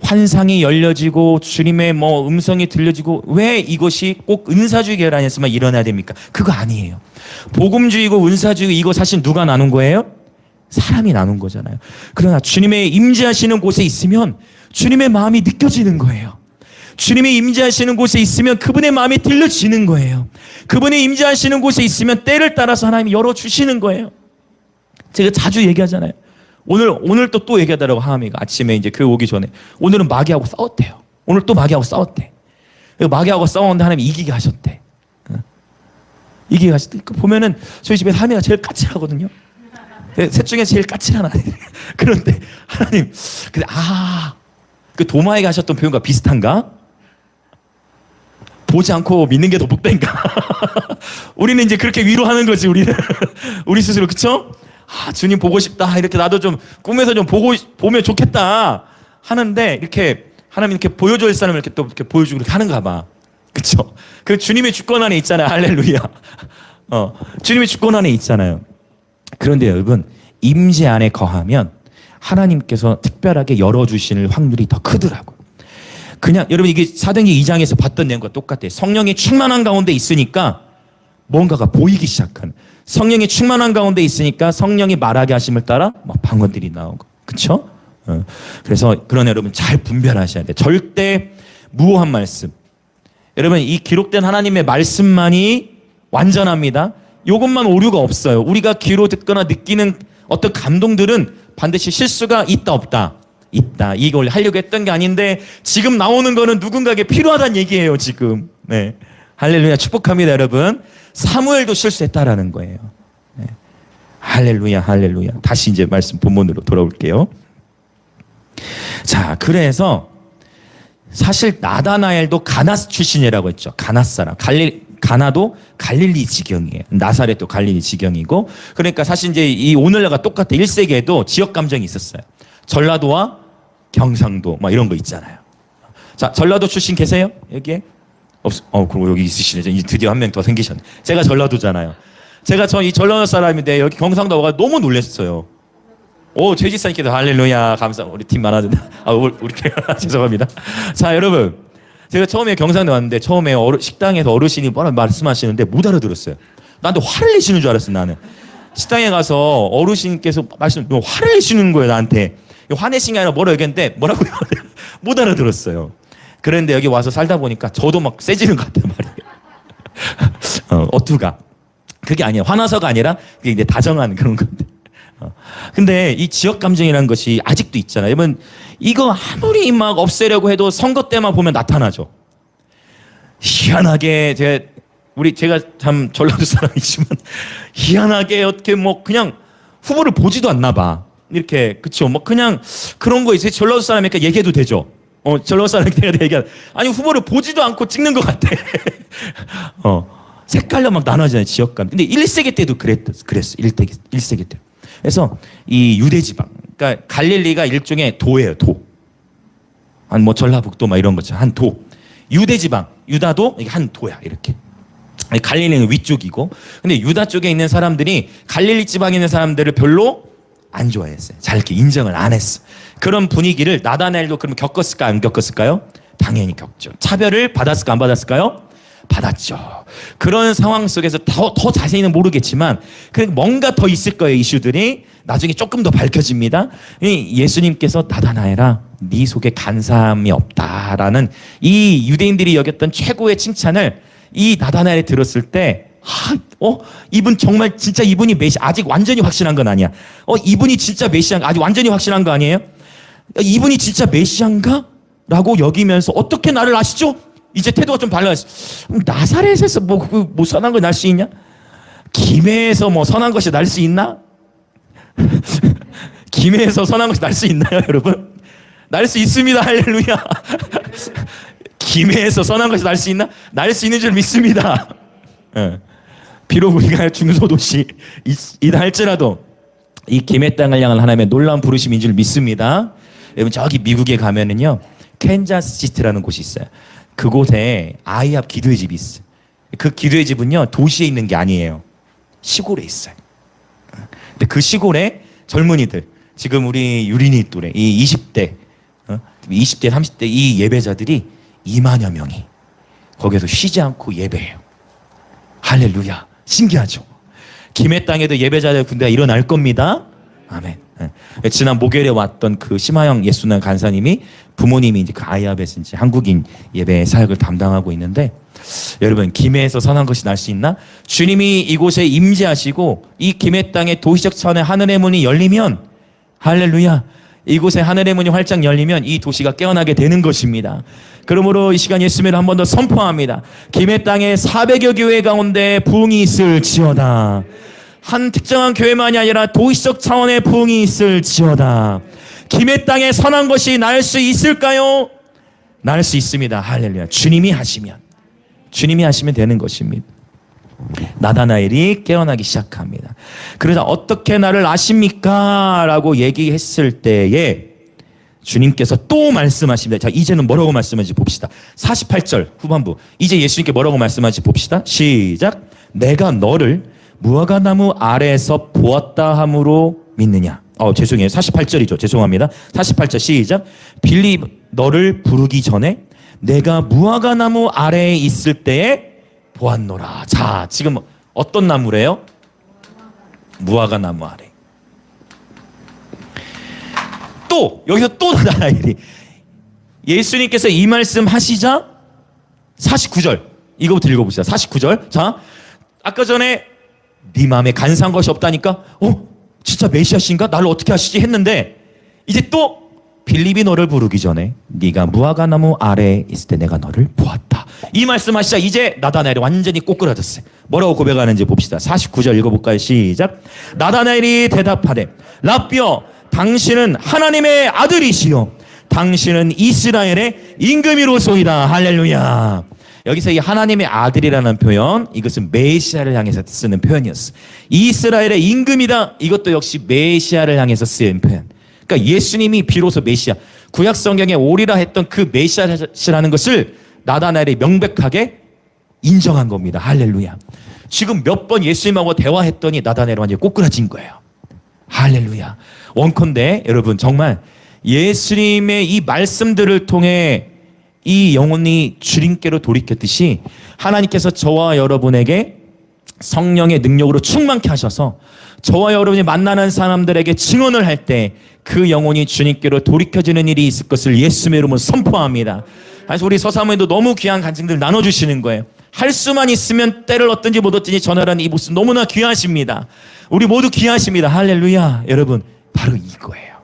환상이 열려지고 주님의 뭐 음성이 들려지고 왜 이것이 꼭 은사주의 계열 안에서만 일어나야 됩니까? 그거 아니에요. 복음주의고 은사주의 이거 사실 누가 나눈 거예요? 사람이 나눈 거잖아요. 그러나 주님의 임재하시는 곳에 있으면 주님의 마음이 느껴지는 거예요. 주님이 임재하시는 곳에 있으면 그분의 마음이 들려지는 거예요. 그분이 임재하시는 곳에 있으면 때를 따라서 하나님이 열어주시는 거예요. 제가 자주 얘기하잖아요. 오늘 또 얘기하더라고. 하나미가 아침에 이제 교회 오기 전에 오늘은 마귀하고 싸웠대요. 오늘 또 마귀하고 싸웠대. 마귀하고 싸웠는데 하나님이 이기게 하셨대. 이기게 하셨대. 보면은 저희 집에 하나미가 제일 까칠하거든요. 셋 중에 제일 까칠한 아이. 그런데 하나님, 근데 그 도마에게 하셨던 표현과 비슷한가? 보지 않고 믿는 게 더 복된가? 우리는 이제 그렇게 위로하는 거지, 우리는. 우리 스스로, 그쵸? 주님 보고 싶다. 이렇게 나도 좀 꿈에서 좀 보면 좋겠다. 하는데, 이렇게, 하나님 이렇게 보여줄 사람을 이렇게 또 이렇게 보여주고 이렇게 하는가 봐. 그쵸? 그 주님의 주권 안에 있잖아요. 할렐루야. 주님의 주권 안에 있잖아요. 그런데 여러분, 임재 안에 거하면 하나님께서 특별하게 열어주실 확률이 더 크더라고요. 그냥 여러분 이게 사도행전 2장에서 봤던 내용과 똑같아요. 성령이 충만한 가운데 있으니까 뭔가가 보이기 시작하는. 성령이 충만한 가운데 있으니까 성령이 말하게 하심을 따라 막 방언들이 나오고. 그렇죠? 그래서 그런 여러분 잘 분별하셔야 돼요. 절대 무오한 말씀. 여러분 이 기록된 하나님의 말씀만이 완전합니다. 이것만 오류가 없어요. 우리가 귀로 듣거나 느끼는 어떤 감동들은 반드시 실수가 있다 없다. 있다. 이걸 하려고 했던 게 아닌데 지금 나오는 거는 누군가에게 필요하다는 얘기예요. 지금. 네. 할렐루야. 축복합니다. 여러분. 사무엘도 실수했다라는 거예요. 네. 할렐루야. 할렐루야. 다시 이제 말씀 본문으로 돌아올게요. 자, 그래서 사실 나다나엘도 가나 출신이라고 했죠. 가나 사람. 가나도 갈릴리 지경이에요. 나사렛도 갈릴리 지경이고. 그러니까 사실 이제 이 오늘날과 똑같아. 1세기에도 지역 감정이 있었어요. 전라도와 경상도 막 이런 거 있잖아요. 자, 전라도 출신 계세요? 여기에? 그리고 여기 있으시네. 드디어 한 명 더 생기셨네. 제가 전라도잖아요. 제가 이 전라도 사람인데 여기 경상도 와가 너무 놀랐어요. 제 집사님께서 할렐루야 감사. 우리 팀 많아진다. 우리 팀 죄송합니다. 자, 여러분. 제가 처음에 경상도 왔는데 처음에 식당에서 어르신이 말씀하시는데 못 알아들었어요. 나한테 화를 내시는 줄 알았어. 나는 식당에 가서 어르신께서 화를 내시는 거예요. 나한테. 화내신 게 아니라 뭐라고 얘기했는데 뭐라고요? 못 알아들었어요. 그런데 여기 와서 살다 보니까 저도 막 세지는 것 같아요. 말이에요. 어투가. 그게 아니에요. 화나서가 아니라 그게 이제 다정한 그런 건데. 근데 이 지역 감정이라는 것이 아직도 있잖아요. 여러분 이거 아무리 막 없애려고 해도 선거 때만 보면 나타나죠. 희한하게 제가 참 전라도 사람이지만 희한하게 어떻게 뭐 그냥 후보를 보지도 않나 봐. 이렇게 그쵸? 뭐 그냥 그런 거 있어요. 전라도 사람이니까 얘기해도 되죠. 전라도 사람이니까 얘기하. 아니 후보를 보지도 않고 찍는 것 같아. 색깔로 막 나눠지잖아요. 지역감. 근데 1세기 때도 그랬어. 1세기 때. 그래서 이 유대 지방, 그러니까 갈릴리가 일종의 도예요, 도. 한 뭐 전라북도 막 이런 거죠. 한 도. 유대 지방, 유다도 이게 한 도야, 이렇게. 갈릴리는 위쪽이고, 근데 유다 쪽에 있는 사람들이 갈릴리 지방에 있는 사람들을 별로 안 좋아했어요. 잘 이렇게 인정을 안 했어. 그런 분위기를 나다나엘도 그럼 겪었을까 안 겪었을까요? 당연히 겪죠. 차별을 받았을까 안 받았을까요? 받았죠. 그런 상황 속에서 더 자세히는 모르겠지만 뭔가 더 있을 거예요. 이슈들이 나중에 조금 더 밝혀집니다. 예수님께서 나다나엘아, 네 속에 간사함이 없다라는 이 유대인들이 여겼던 최고의 칭찬을 이 나다나엘이 들었을 때, 이분 정말 진짜 이분이 아직 완전히 확신한 건 아니야. 이분이 진짜 메시아인가? 아직 완전히 확신한 거 아니에요? 이분이 진짜 메시아인가? 라고 여기면서 어떻게 나를 아시죠? 이제 태도가 좀 달라졌어. 나사렛에서 뭐 선한 거 날 수 있냐? 김해에서 뭐 선한 것이 날 수 있나? 김해에서 선한 것이 날 수 있나요, 여러분? 날 수 있습니다. 할렐루야. 김해에서 선한 것이 날 수 있나? 날 수 있는 줄 믿습니다. 비록 우리가 중소도시이다 할지라도 이 김해 땅을 향한 하나님의 놀라운 부르심인 줄 믿습니다. 여러분, 저기 미국에 가면은요, 캔자스 시티라는 곳이 있어요. 그곳에 아이합 기도의 집이 있어요. 그 기도의 집은요, 도시에 있는 게 아니에요. 시골에 있어요. 근데 그 시골에 젊은이들, 지금 우리 유린이 또래, 이 20대, 20대, 30대 이 예배자들이 2만여 명이 거기에서 쉬지 않고 예배해요. 할렐루야. 신기하죠? 김해 땅에도 예배자들 군대가 일어날 겁니다. 아멘. 지난 목요일에 왔던 그 심하영 예수난 간사님이 부모님이 이제 그 아이합에서 이제 한국인 예배 사역을 담당하고 있는데, 여러분, 김해에서 선한 것이 날 수 있나? 주님이 이곳에 임재하시고 이 김해 땅의 도시적 차원의 하늘의 문이 열리면, 할렐루야, 이곳에 하늘의 문이 활짝 열리면 이 도시가 깨어나게 되는 것입니다. 그러므로 이 시간 예수님을 한 번 더 선포합니다. 김해 땅에 400여 교회 가운데 부흥이 있을지어다. 한 특정한 교회만이 아니라 도시적 차원의 부흥이 있을지어다. 김해 땅에 선한 것이 날 수 있을까요? 날 수 있습니다. 할렐루야. 주님이 하시면 되는 것입니다. 나다나엘이 깨어나기 시작합니다. 그러자 어떻게 나를 아십니까? 라고 얘기했을 때에 주님께서 또 말씀하십니다. 자, 이제는 뭐라고 말씀하는지 봅시다. 48절 후반부. 이제 예수님께 뭐라고 말씀하는지 봅시다. 시작. 내가 너를 무화과나무 아래에서 보았다 함으로 믿느냐? 죄송해요. 48절이죠. 죄송합니다. 48절 시작. 빌립, 너를 부르기 전에 내가 무화과나무 아래에 있을 때에 보았노라. 자, 지금 어떤 나무래요? 무화과나무 아래. 또 여기서 또 나다나엘이 예수님께서 이 말씀 하시자 49절 이거부터 읽어봅시다. 49절. 자, 아까 전에 네 마음에 간사한 것이 없다니까, 진짜 메시아신가? 나를 어떻게 하시지? 했는데 이제 또 빌립이 너를 부르기 전에 네가 무화과나무 아래에 있을 때 내가 너를 보았다. 이 말씀하시자 이제 나다나엘이 완전히 꼬꾸라졌어요. 뭐라고 고백하는지 봅시다. 49절 읽어볼까요? 시작. 나다나엘이 대답하되 라삐여, 당신은 하나님의 아들이시요 당신은 이스라엘의 임금이로소이다. 할렐루야. 여기서 이 하나님의 아들이라는 표현, 이것은 메시아를 향해서 쓰는 표현이었어. 이스라엘의 임금이다. 이것도 역시 메시아를 향해서 쓰인 표현. 그러니까 예수님이 비로소 메시아, 구약 성경에 오리라 했던 그 메시아라는 것을 나다나엘이 명백하게 인정한 겁니다. 할렐루야. 지금 몇 번 예수님하고 대화했더니 나다나엘이 완전히 꼬꾸라진 거예요. 할렐루야. 원컨대 여러분, 정말 예수님의 이 말씀들을 통해 이 영혼이 주님께로 돌이켰듯이 하나님께서 저와 여러분에게 성령의 능력으로 충만케 하셔서 저와 여러분이 만나는 사람들에게 증언을 할 때 그 영혼이 주님께로 돌이켜지는 일이 있을 것을 예수님의 이름으로 선포합니다. 그래서 우리 서사모님도 너무 귀한 간증들 나눠주시는 거예요. 할 수만 있으면 때를 얻든지 못 얻든지 전하라는 이 모습 너무나 귀하십니다. 우리 모두 귀하십니다. 할렐루야. 여러분, 바로 이거예요.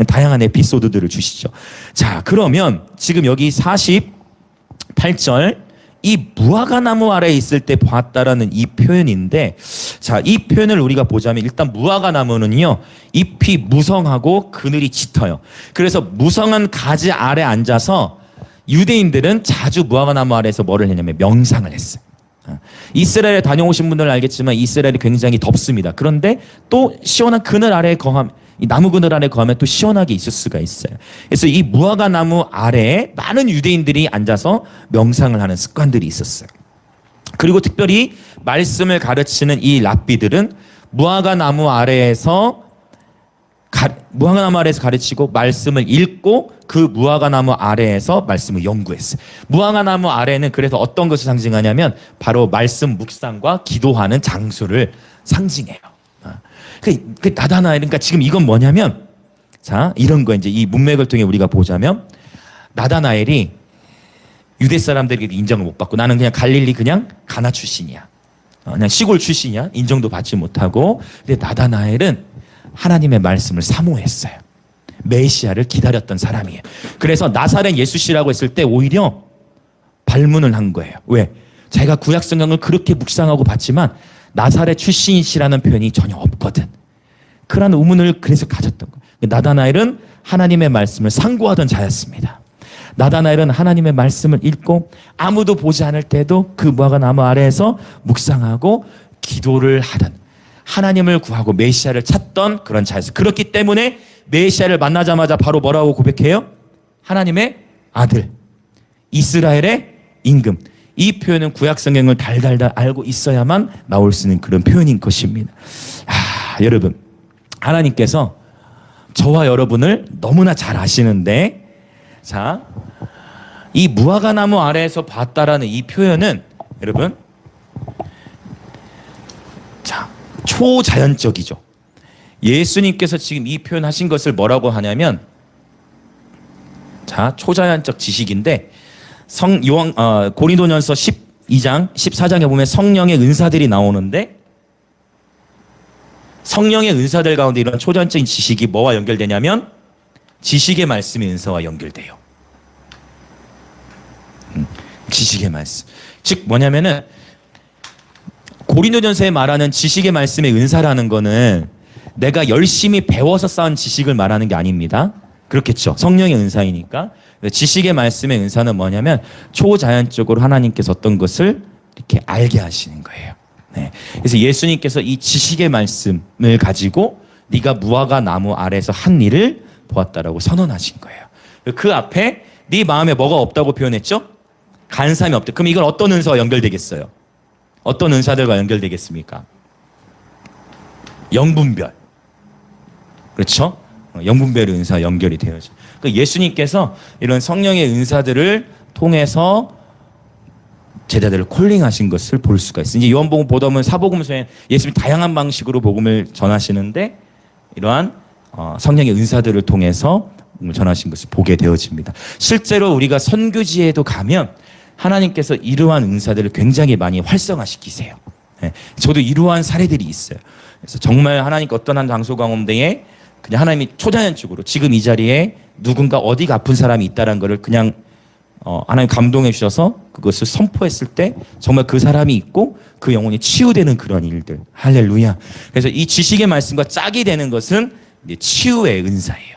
다양한 에피소드들을 주시죠. 자, 그러면 지금 여기 48절 이 무화과나무 아래에 있을 때 보았다라는 이 표현인데, 자, 이 표현을 우리가 보자면 일단 무화과나무는요, 잎이 무성하고 그늘이 짙어요. 그래서 무성한 가지 아래 앉아서 유대인들은 자주 무화과나무 아래에서 뭐를 했냐면 명상을 했어요. 이스라엘에 다녀오신 분들은 알겠지만 이스라엘이 굉장히 덥습니다. 그런데 또 시원한 그늘 아래에 거하면, 이 나무 그늘 아래 거하면 또 시원하게 있을 수가 있어요. 그래서 이 무화과 나무 아래에 많은 유대인들이 앉아서 명상을 하는 습관들이 있었어요. 그리고 특별히 말씀을 가르치는 이 랍비들은 무화과 나무 아래에서 가르치고 말씀을 읽고 그 무화과 나무 아래에서 말씀을 연구했어요. 무화과 나무 아래는 그래서 어떤 것을 상징하냐면 바로 말씀 묵상과 기도하는 장소를 상징해요. 그 나다나엘, 그러니까 지금 이건 뭐냐면, 자, 이런 거 이제 이 문맥을 통해 우리가 보자면, 나다나엘이 유대 사람들에게 인정을 못 받고, 나는 그냥 갈릴리 그냥 가나 출신이야, 그냥 시골 출신이야, 인정도 받지 못하고. 근데 나다나엘은 하나님의 말씀을 사모했어요. 메시아를 기다렸던 사람이에요. 그래서 나사렛 예수씨라고 했을 때 오히려 발문을 한 거예요. 왜? 제가 구약 성경을 그렇게 묵상하고 봤지만 나사렛 출신이시라는 표현이 전혀 없거든. 그런 의문을 그래서 가졌던 거예요. 나다나엘은 하나님의 말씀을 상고하던 자였습니다. 나다나엘은 하나님의 말씀을 읽고 아무도 보지 않을 때도 그 무화과 나무 아래에서 묵상하고 기도를 하던, 하나님을 구하고 메시아를 찾던 그런 자였어요. 그렇기 때문에 메시아를 만나자마자 바로 뭐라고 고백해요? 하나님의 아들, 이스라엘의 임금. 이 표현은 구약 성경을 달달달 알고 있어야만 나올 수 있는 그런 표현인 것입니다. 여러분, 하나님께서 저와 여러분을 너무나 잘 아시는데, 자, 이 무화과 나무 아래에서 봤다라는 이 표현은 여러분, 자, 초자연적이죠. 예수님께서 지금 이 표현하신 것을 뭐라고 하냐면, 자, 초자연적 지식인데, 고린도전서 12장 14장에 보면 성령의 은사들이 나오는데, 성령의 은사들 가운데 이런 초자연적인 지식이 뭐와 연결되냐면 지식의 말씀의 은사와 연결돼요. 지식의 말씀, 즉 뭐냐면은 고린도전서에 말하는 지식의 말씀의 은사라는 거는 내가 열심히 배워서 쌓은 지식을 말하는 게 아닙니다. 그렇겠죠. 성령의 은사이니까. 지식의 말씀의 은사는 뭐냐면 초자연적으로 하나님께서 어떤 것을 이렇게 알게 하시는 거예요. 네. 그래서 예수님께서 이 지식의 말씀을 가지고 네가 무화과 나무 아래에서 한 일을 보았다라고 선언하신 거예요. 그 앞에 네 마음에 뭐가 없다고 표현했죠? 간삼이 없다. 그럼 이건 어떤 은사와 연결되겠어요? 어떤 은사들과 연결되겠습니까? 영분별. 그렇죠? 영분별의 은사와 연결이 되어져. 그러니까 예수님께서 이런 성령의 은사들을 통해서 제자들을 콜링하신 것을 볼 수가 있어요. 이제 요한복음 보다 보면 사복음서에 예수님이 다양한 방식으로 복음을 전하시는데 이러한 성령의 은사들을 통해서 복음을 전하신 것을 보게 되어집니다. 실제로 우리가 선교지에도 가면 하나님께서 이러한 은사들을 굉장히 많이 활성화시키세요. 네, 저도 이러한 사례들이 있어요. 그래서 정말 하나님께 어떤 한 장소 가운데에 그냥 하나님이 초자연적으로 지금 이 자리에 누군가 어디가 아픈 사람이 있다는 것을 그냥 하나님 감동해 주셔서 그것을 선포했을 때 정말 그 사람이 있고 그 영혼이 치유되는 그런 일들. 할렐루야. 그래서 이 지식의 말씀과 짝이 되는 것은 이제 치유의 은사예요.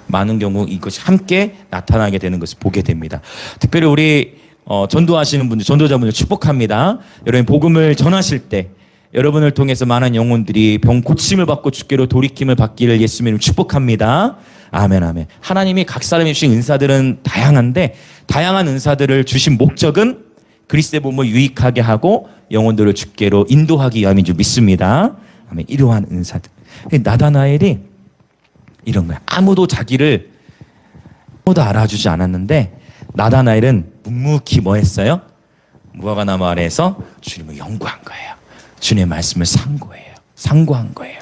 많은 경우 이것이 함께 나타나게 되는 것을 보게 됩니다. 특별히 우리 전도하시는 분들, 전도자분들 축복합니다. 여러분 복음을 전하실 때 여러분을 통해서 많은 영혼들이 병 고침을 받고 주께로 돌이킴을 받기를 예수님을 축복합니다. 아멘, 아멘. 하나님이 각 사람이 주신 은사들은 다양한데 다양한 은사들을 주신 목적은 그리스도의 몸을 유익하게 하고 영혼들을 주께로 인도하기 위함인 줄 믿습니다. 아멘. 이러한 은사들. 나다나엘이 이런 거야. 아무도 자기를 알아주지 않았는데 나다나엘은 묵묵히 뭐 했어요? 무화과 나무 아래에서 주님을 연구한 거예요. 주님의 말씀을 상고한 거예요.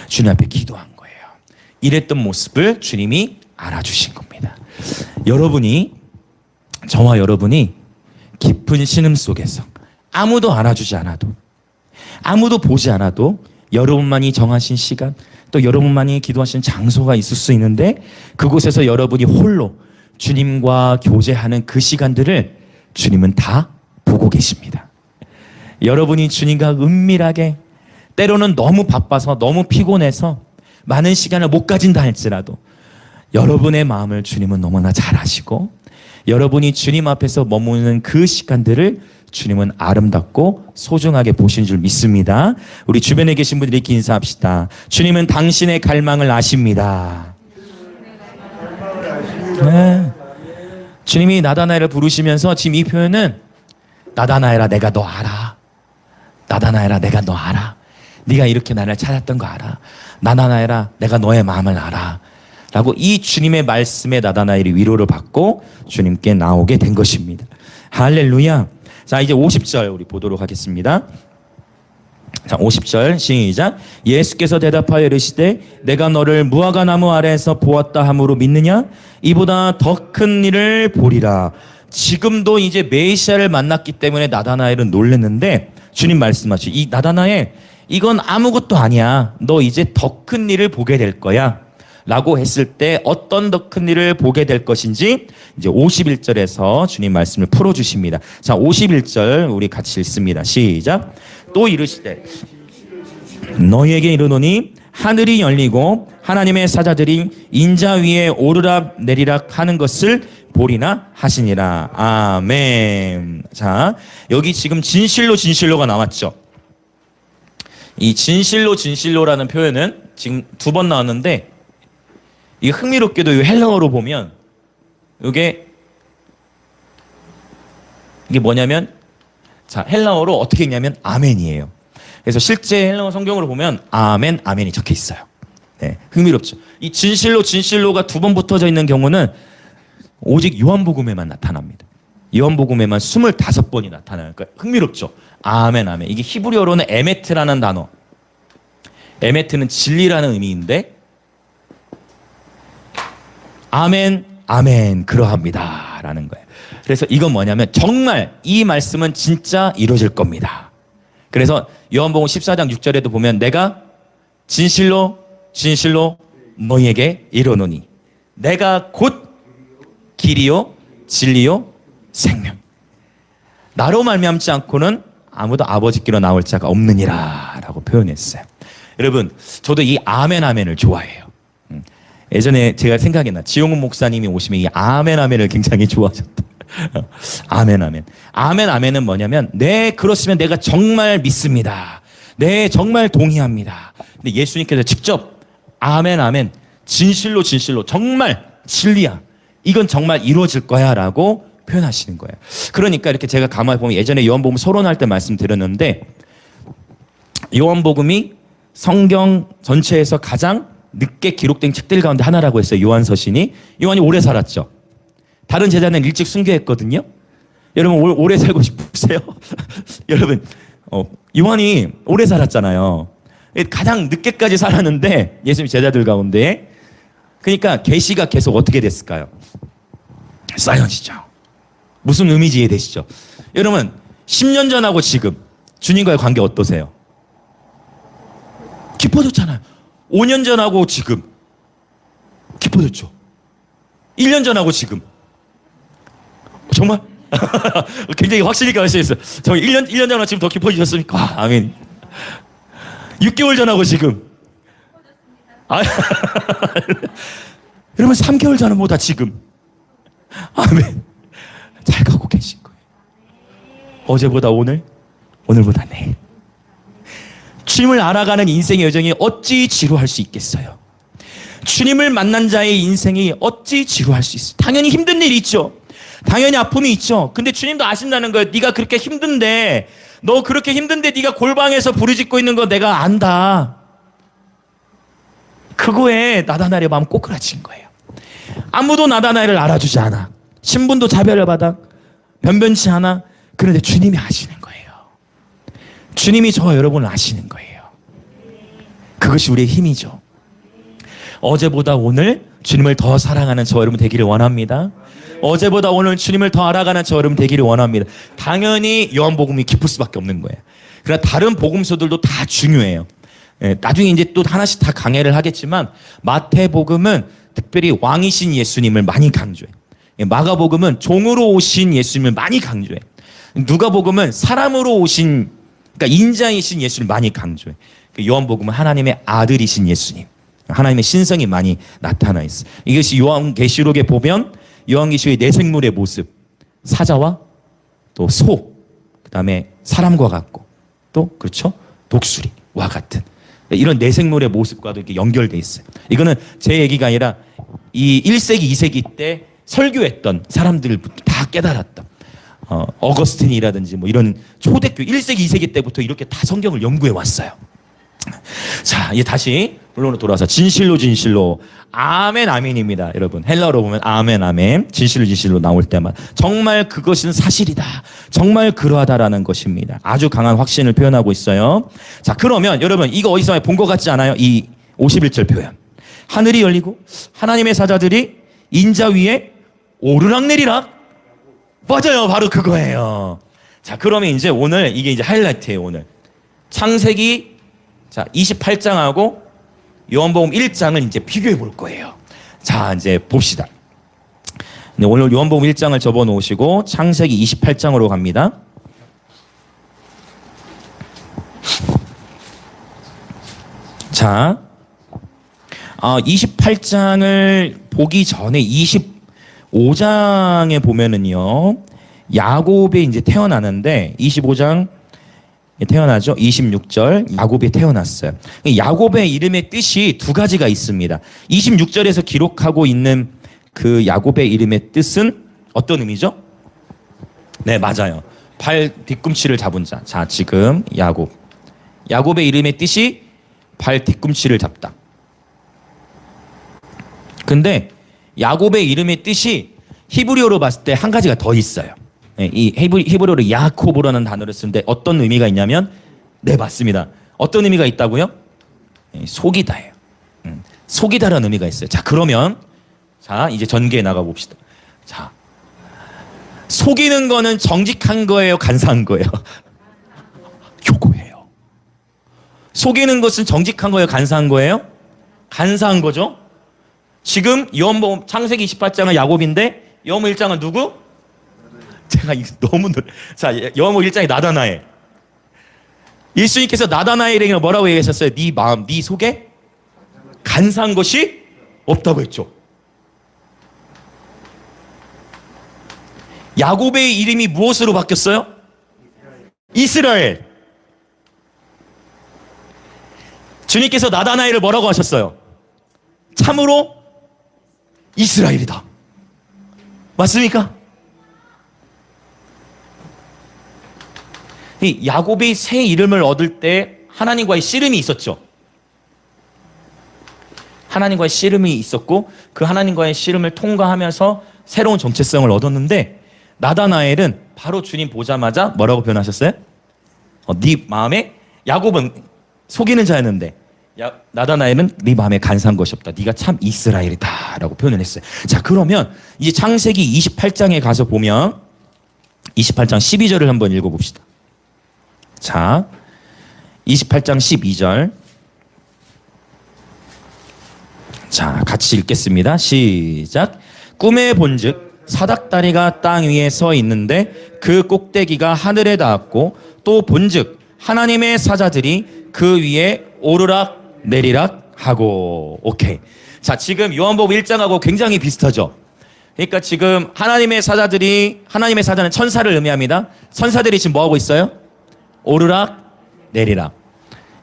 주님 앞에 기도한 거예요. 이랬던 모습을 주님이 알아주신 겁니다. 여러분이, 저와 여러분이 깊은 신음 속에서 아무도 알아주지 않아도, 아무도 보지 않아도 여러분만이 정하신 시간, 또 여러분만이 기도하신 장소가 있을 수 있는데 그곳에서 여러분이 홀로 주님과 교제하는 그 시간들을 주님은 다 보고 계십니다. 여러분이 주님과 은밀하게, 때로는 너무 바빠서 너무 피곤해서 많은 시간을 못 가진다 할지라도 여러분의 마음을 주님은 너무나 잘 아시고 여러분이 주님 앞에서 머무는 그 시간들을 주님은 아름답고 소중하게 보신 줄 믿습니다. 우리 주변에 계신 분들이 이렇게 인사합시다. 주님은 당신의 갈망을 아십니다. 네. 주님이 나다나엘을 부르시면서 지금 이 표현은 나다나엘아 내가 너 알아. 나다나엘아 내가 너 알아. 네가 이렇게 나를 찾았던 거 알아. 나다나엘아 내가 너의 마음을 알아. 라고 이 주님의 말씀에 나다나엘이 위로를 받고 주님께 나오게 된 것입니다. 할렐루야. 자, 이제 50절 우리 보도록 하겠습니다. 자, 50절 시작. 예수께서 대답하여 이르시되 내가 너를 무화과 나무 아래에서 보았다 함으로 믿느냐? 이보다 더 큰 일을 보리라. 지금도 이제 메시아를 만났기 때문에 나다나엘은 놀랐는데 주님 말씀하시죠. 이 나다나엘 이건 아무것도 아니야. 너 이제 더 큰 일을 보게 될 거야. 라고 했을 때 어떤 더 큰 일을 보게 될 것인지 이제 51절에서 주님 말씀을 풀어주십니다. 자, 51절 우리 같이 읽습니다. 시작. 또 이르시되 너희에게 이르노니 하늘이 열리고 하나님의 사자들이 인자 위에 오르락 내리락 하는 것을 보리나 하시니라. 아멘. 자, 여기 지금 진실로가 나왔죠. 이 진실로라는 표현은 지금 2번 나왔는데 이 흥미롭게도 이 헬라어로 보면 이게 뭐냐면 자 헬라어로 어떻게 읽냐면 아멘이에요. 그래서 실제 헬라어 성경으로 보면 아멘이 적혀 있어요. 네, 흥미롭죠. 이 진실로가 2번 붙어져 있는 경우는 오직 요한복음에만 나타납니다. 요한복음에만 25번이 나타나요. 그러니까 흥미롭죠. 아멘. 이게 히브리어로는 에메트라는 단어. 에메트는 진리라는 의미인데 아멘 그러합니다 라는 거예요. 그래서 이건 뭐냐면 정말 이 말씀은 진짜 이루어질 겁니다. 그래서 요한복음 14장 6절에도 보면 내가 진실로 너희에게 이르노니 내가 곧 길이요 진리요 생명 나로 말미암지 않고는 아무도 아버지께로 나올 자가 없느니라 라고 표현했어요. 여러분 저도 이 아멘을 좋아해요. 예전에 제가 생각이 나. 지용훈 목사님이 오시면 이 아멘을 굉장히 좋아하셨다. 아멘은 뭐냐면 네 그렇으면 내가 정말 믿습니다. 네 정말 동의합니다. 근데 예수님께서 직접 아멘 진실로 정말 진리야. 이건 정말 이루어질 거야 라고 표현하시는 거예요. 그러니까 이렇게 제가 가만히 보면 예전에 요한복음 서론할 때 말씀드렸는데 요한복음이 성경 전체에서 가장 늦게 기록된 책들 가운데 하나라고 했어요. 요한서신이. 요한이 오래 살았죠. 다른 제자는 일찍 순교했거든요. 여러분 오래 살고 싶으세요? 여러분 요한이 오래 살았잖아요. 가장 늦게까지 살았는데 예수님 제자들 가운데 그러니까 계시가 계속 어떻게 됐을까요? 쌓여지죠. 무슨 의미인지 이해되시죠? 여러분 10년 전하고 지금 주님과의 관계 어떠세요? 깊어졌잖아요. 5년 전하고 지금 깊어졌죠. 1년 전하고 지금 정말 굉장히 확실히 가르쳐있어요. 정말 1년 전하고 지금 더 깊어지셨습니까? 아멘. 6개월 전하고 지금 여러분 3개월 전보다 지금 아멘. 잘 가고 계신 거예요. 어제보다 오늘보다 내일. 주님을 알아가는 인생의 여정이 어찌 지루할 수 있겠어요? 주님을 만난 자의 인생이 어찌 지루할 수 있어요? 당연히 힘든 일이 있죠. 당연히 아픔이 있죠. 근데 주님도 아신다는 거예요. 네가 그렇게 힘든데 네가 골방에서 부르짖고 있는 거 내가 안다. 그거에 나다나엘의 마음 꼬꾸라진 거예요. 아무도 나다나엘을 알아주지 않아. 신분도 차별을 받아. 변변치 않아. 그런데 주님이 아시는 거예요. 주님이 저와 여러분을 아시는 거예요. 그것이 우리의 힘이죠. 어제보다 오늘 주님을 더 사랑하는 저와 여러분 되기를 원합니다. 어제보다 오늘 주님을 더 알아가는 저와 여러분 되기를 원합니다. 당연히 요한복음이 깊을 수밖에 없는 거예요. 그러나 다른 복음서들도 다 중요해요. 나중에 이제 또 하나씩 다 강해를 하겠지만 마태복음은 특별히 왕이신 예수님을 많이 강조해. 마가복음은 종으로 오신 예수님을 많이 강조해. 누가복음은 사람으로 오신 그러니까 인자이신 예수를 많이 강조해. 요한복음은 하나님의 아들이신 예수님. 하나님의 신성이 많이 나타나 있어요. 이것이 요한계시록에 보면 요한계시록의 네 생물의 모습, 사자와 또 소, 그다음에 사람과 같고 또 그렇죠? 독수리와 같은 이런 네 생물의 모습과도 이렇게 연결돼 있어요. 이거는 제 얘기가 아니라 이 1세기, 2세기 때 설교했던 사람들 다 깨달았다. 어거스틴이라든지 뭐 이런 초대교 1세기, 2세기 때부터 이렇게 다 성경을 연구해 왔어요. 자, 이제 다시 본론으로 돌아와서 진실로 진실로 아멘 아멘입니다. 여러분 헬라어로 보면 아멘 아멘 진실로 진실로 나올 때만 정말 그것은 사실이다. 정말 그러하다라는 것입니다. 아주 강한 확신을 표현하고 있어요. 자, 그러면 여러분 이거 어디서 본 것 같지 않아요? 이 51절 표현. 하늘이 열리고 하나님의 사자들이 인자 위에 오르락내리락. 맞아요. 바로 그거예요. 자, 그러면 이제 오늘 이게 이제 하이라이트예요. 오늘 창세기 28장하고 요한복음 1장을 이제 비교해 볼 거예요. 자, 이제 봅시다. 네, 오늘 요한복음 1장을 접어 놓으시고 창세기 28장으로 갑니다. 자, 28장을 보기 전에 25장에 보면은요, 야곱이 이제 태어나는데 25장 태어나죠. 26절 야곱이 태어났어요. 야곱의 이름의 뜻이 두 가지가 있습니다. 26절에서 기록하고 있는 그 야곱의 이름의 뜻은 어떤 의미죠? 네, 맞아요. 발 뒤꿈치를 잡은 자. 자, 지금 야곱의 이름의 뜻이 발 뒤꿈치를 잡다. 근데 야곱의 이름의 뜻이 히브리어로 봤을 때 한 가지가 더 있어요. 이 히브리어로 야코브라는 단어를 쓰는데 어떤 의미가 있냐면, 네, 맞습니다. 어떤 의미가 있다고요? 속이다예요. 속이다라는 의미가 있어요. 자, 그러면 자, 이제 전개해 나가 봅시다. 자, 속이는 거는 정직한 거예요, 간사한 거예요? 요거예요. 속이는 것은 정직한 거예요, 간사한 거예요? 간사한 거죠. 지금 요한복음 창세기 28장은 야곱인데 요한복음 1장은 누구? 제가 너무 자, 요한복음 1장이 나다나엘. 예수님께서 나다나엘에게 뭐라고 얘기하셨어요? 네 마음, 네 속에 간사한 것이 없다고 했죠. 야곱의 이름이 무엇으로 바뀌었어요? 이스라엘. 주님께서 나다나엘을 뭐라고 하셨어요? 참으로 이스라엘이다. 맞습니까? 이 야곱이 새 이름을 얻을 때 하나님과의 씨름이 있었죠. 하나님과의 씨름이 있었고 그 하나님과의 씨름을 통과하면서 새로운 정체성을 얻었는데, 나다나엘은 바로 주님 보자마자 뭐라고 표현하셨어요? 네 마음에, 야곱은 속이는 자였는데 나다나엘은 네 마음에 간사한 것이 없다. 네가 참 이스라엘이다 라고 표현을 했어요. 자, 그러면 이제 창세기 28장에 가서 보면 28장 12절을 한번 읽어봅시다. 자, 28장 12절. 자, 같이 읽겠습니다. 시작. 꿈에 본즉 사닥다리가 땅 위에 서 있는데 그 꼭대기가 하늘에 닿았고, 또 본즉 하나님의 사자들이 그 위에 오르락 내리락 하고. 오케이. 자, 지금 요한복음 1장하고 굉장히 비슷하죠. 그러니까 지금 하나님의 사자는 천사를 의미합니다. 천사들이 지금 뭐 하고 있어요? 오르락 내리락.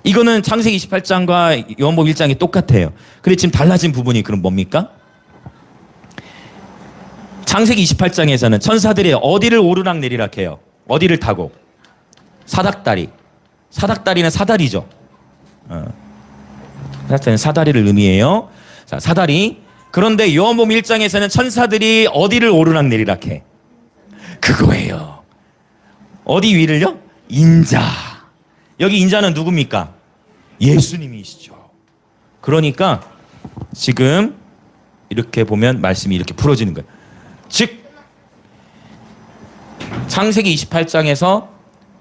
이거는 창세기 28장과 요한복음 1장이 똑같아요. 근데 지금 달라진 부분이 그럼 뭡니까? 창세기 28장에서는 천사들이 어디를 오르락 내리락 해요? 어디를 타고? 사닥다리. 사닥다리는 사다리죠. 사닥다리는 사다리를 의미해요. 자, 사다리. 그런데 요한복음 1장에서는 천사들이 어디를 오르락 내리락 해? 그거예요. 어디 위를요? 인자. 여기 인자는 누굽니까? 예수님이시죠. 그러니까 지금 이렇게 보면 말씀이 이렇게 풀어지는 거예요. 즉 창세기 28장에서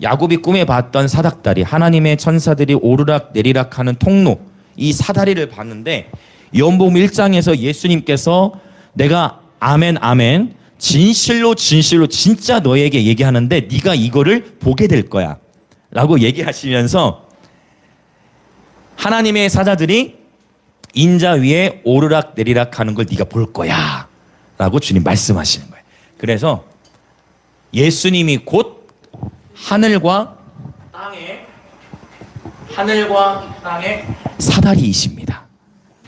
야곱이 꿈에 봤던 사닥다리, 하나님의 천사들이 오르락 내리락 하는 통로, 이 사다리를 봤는데 요한복음 1장에서 예수님께서 내가 아멘 아멘 진실로 진실로 진짜 너에게 얘기하는데 네가 이거를 보게 될 거야 라고 얘기하시면서 하나님의 사자들이 인자 위에 오르락 내리락 하는 걸 네가 볼 거야 라고 주님 말씀하시는 거예요. 그래서 예수님이 곧 하늘과 땅의 사다리이십니다.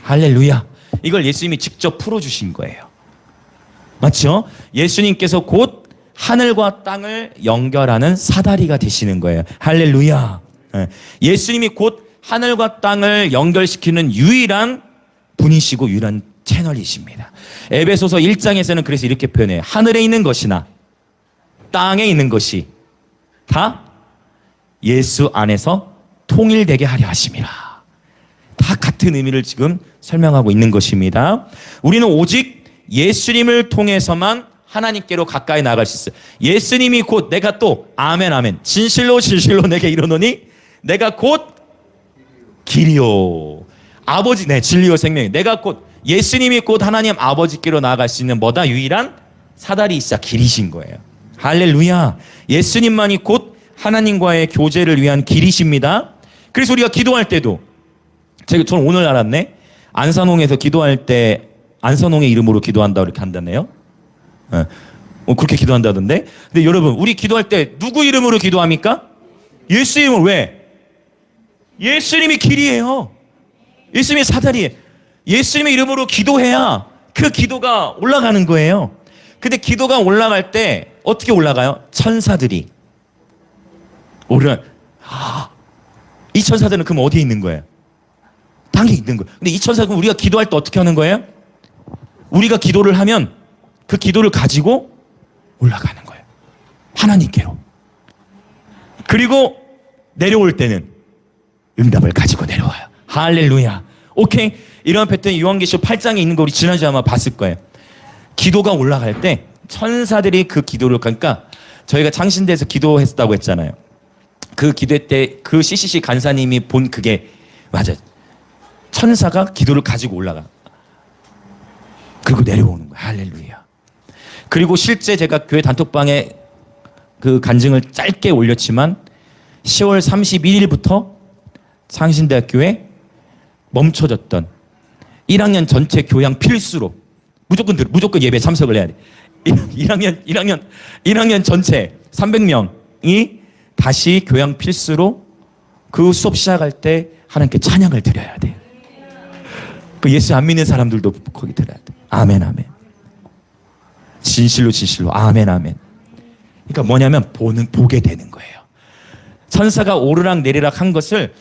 할렐루야. 이걸 예수님이 직접 풀어주신 거예요. 맞죠? 예수님께서 곧 하늘과 땅을 연결하는 사다리가 되시는 거예요. 할렐루야. 예수님이 곧 하늘과 땅을 연결시키는 유일한 분이시고 유일한 채널이십니다. 에베소서 1장에서는 그래서 이렇게 표현해요. 하늘에 있는 것이나 땅에 있는 것이 다 예수 안에서 통일되게 하려 하심이라. 다 같은 의미를 지금 설명하고 있는 것입니다. 우리는 오직 예수님을 통해서만 하나님께로 가까이 나갈 수 있어요. 예수님이 곧 내가 또 아멘 아멘 진실로 진실로 내게 이르노니 내가 곧 길이요 아버지 진리요 생명이 내가 곧 예수님이 곧 하나님 아버지께로 나아갈 수 있는 뭐다 유일한 사다리이시자 길이신 거예요. 할렐루야. 예수님만이 곧 하나님과의 교제를 위한 길이십니다. 그래서 우리가 기도할 때도 저는 오늘 알았네. 안산홍에서 기도할 때 안산홍의 이름으로 기도한다고 이렇게 한다네요. 그렇게 기도한다던데. 근데 여러분 우리 기도할 때 누구 이름으로 기도합니까? 예수 이름으로. 왜? 예수님이 길이에요. 예수님이 사다리예요. 예수님의 이름으로 기도해야 그 기도가 올라가는 거예요. 근데 기도가 올라갈 때 어떻게 올라가요? 천사들이 이 천사들은 그럼 어디에 있는 거예요? 땅에 있는 거예요. 근데 이 천사들은 우리가 기도할 때 어떻게 하는 거예요? 우리가 기도를 하면 그 기도를 가지고 올라가는 거예요. 하나님께로. 그리고 내려올 때는 응답을 가지고 내려와요. 할렐루야. 오케이. 이런 패턴이 요한계시록 8장에 있는 거 우리 지난주에 아마 봤을 거예요. 기도가 올라갈 때 천사들이 그 기도를 그러니까 저희가 창신대에서 기도했다고 했잖아요. 그 기도회 때 그 CCC 간사님이 본 그게 맞아요. 천사가 기도를 가지고 올라가. 그리고 내려오는 거예요. 할렐루야. 그리고 실제 제가 교회 단톡방에 그 간증을 짧게 올렸지만 10월 31일부터 창신대학교에 멈춰졌던 1학년 전체 교양 필수로 무조건 예배 참석을 해야 돼. 1학년 전체 300명이 다시 교양 필수로 그 수업 시작할 때 하나님께 찬양을 드려야 돼. 그 예수 안 믿는 사람들도 거기 들어야 돼. 아멘 아멘. 진실로 진실로 아멘 아멘. 그러니까 뭐냐면 보게 되는 거예요. 천사가 오르락 내리락 한 것을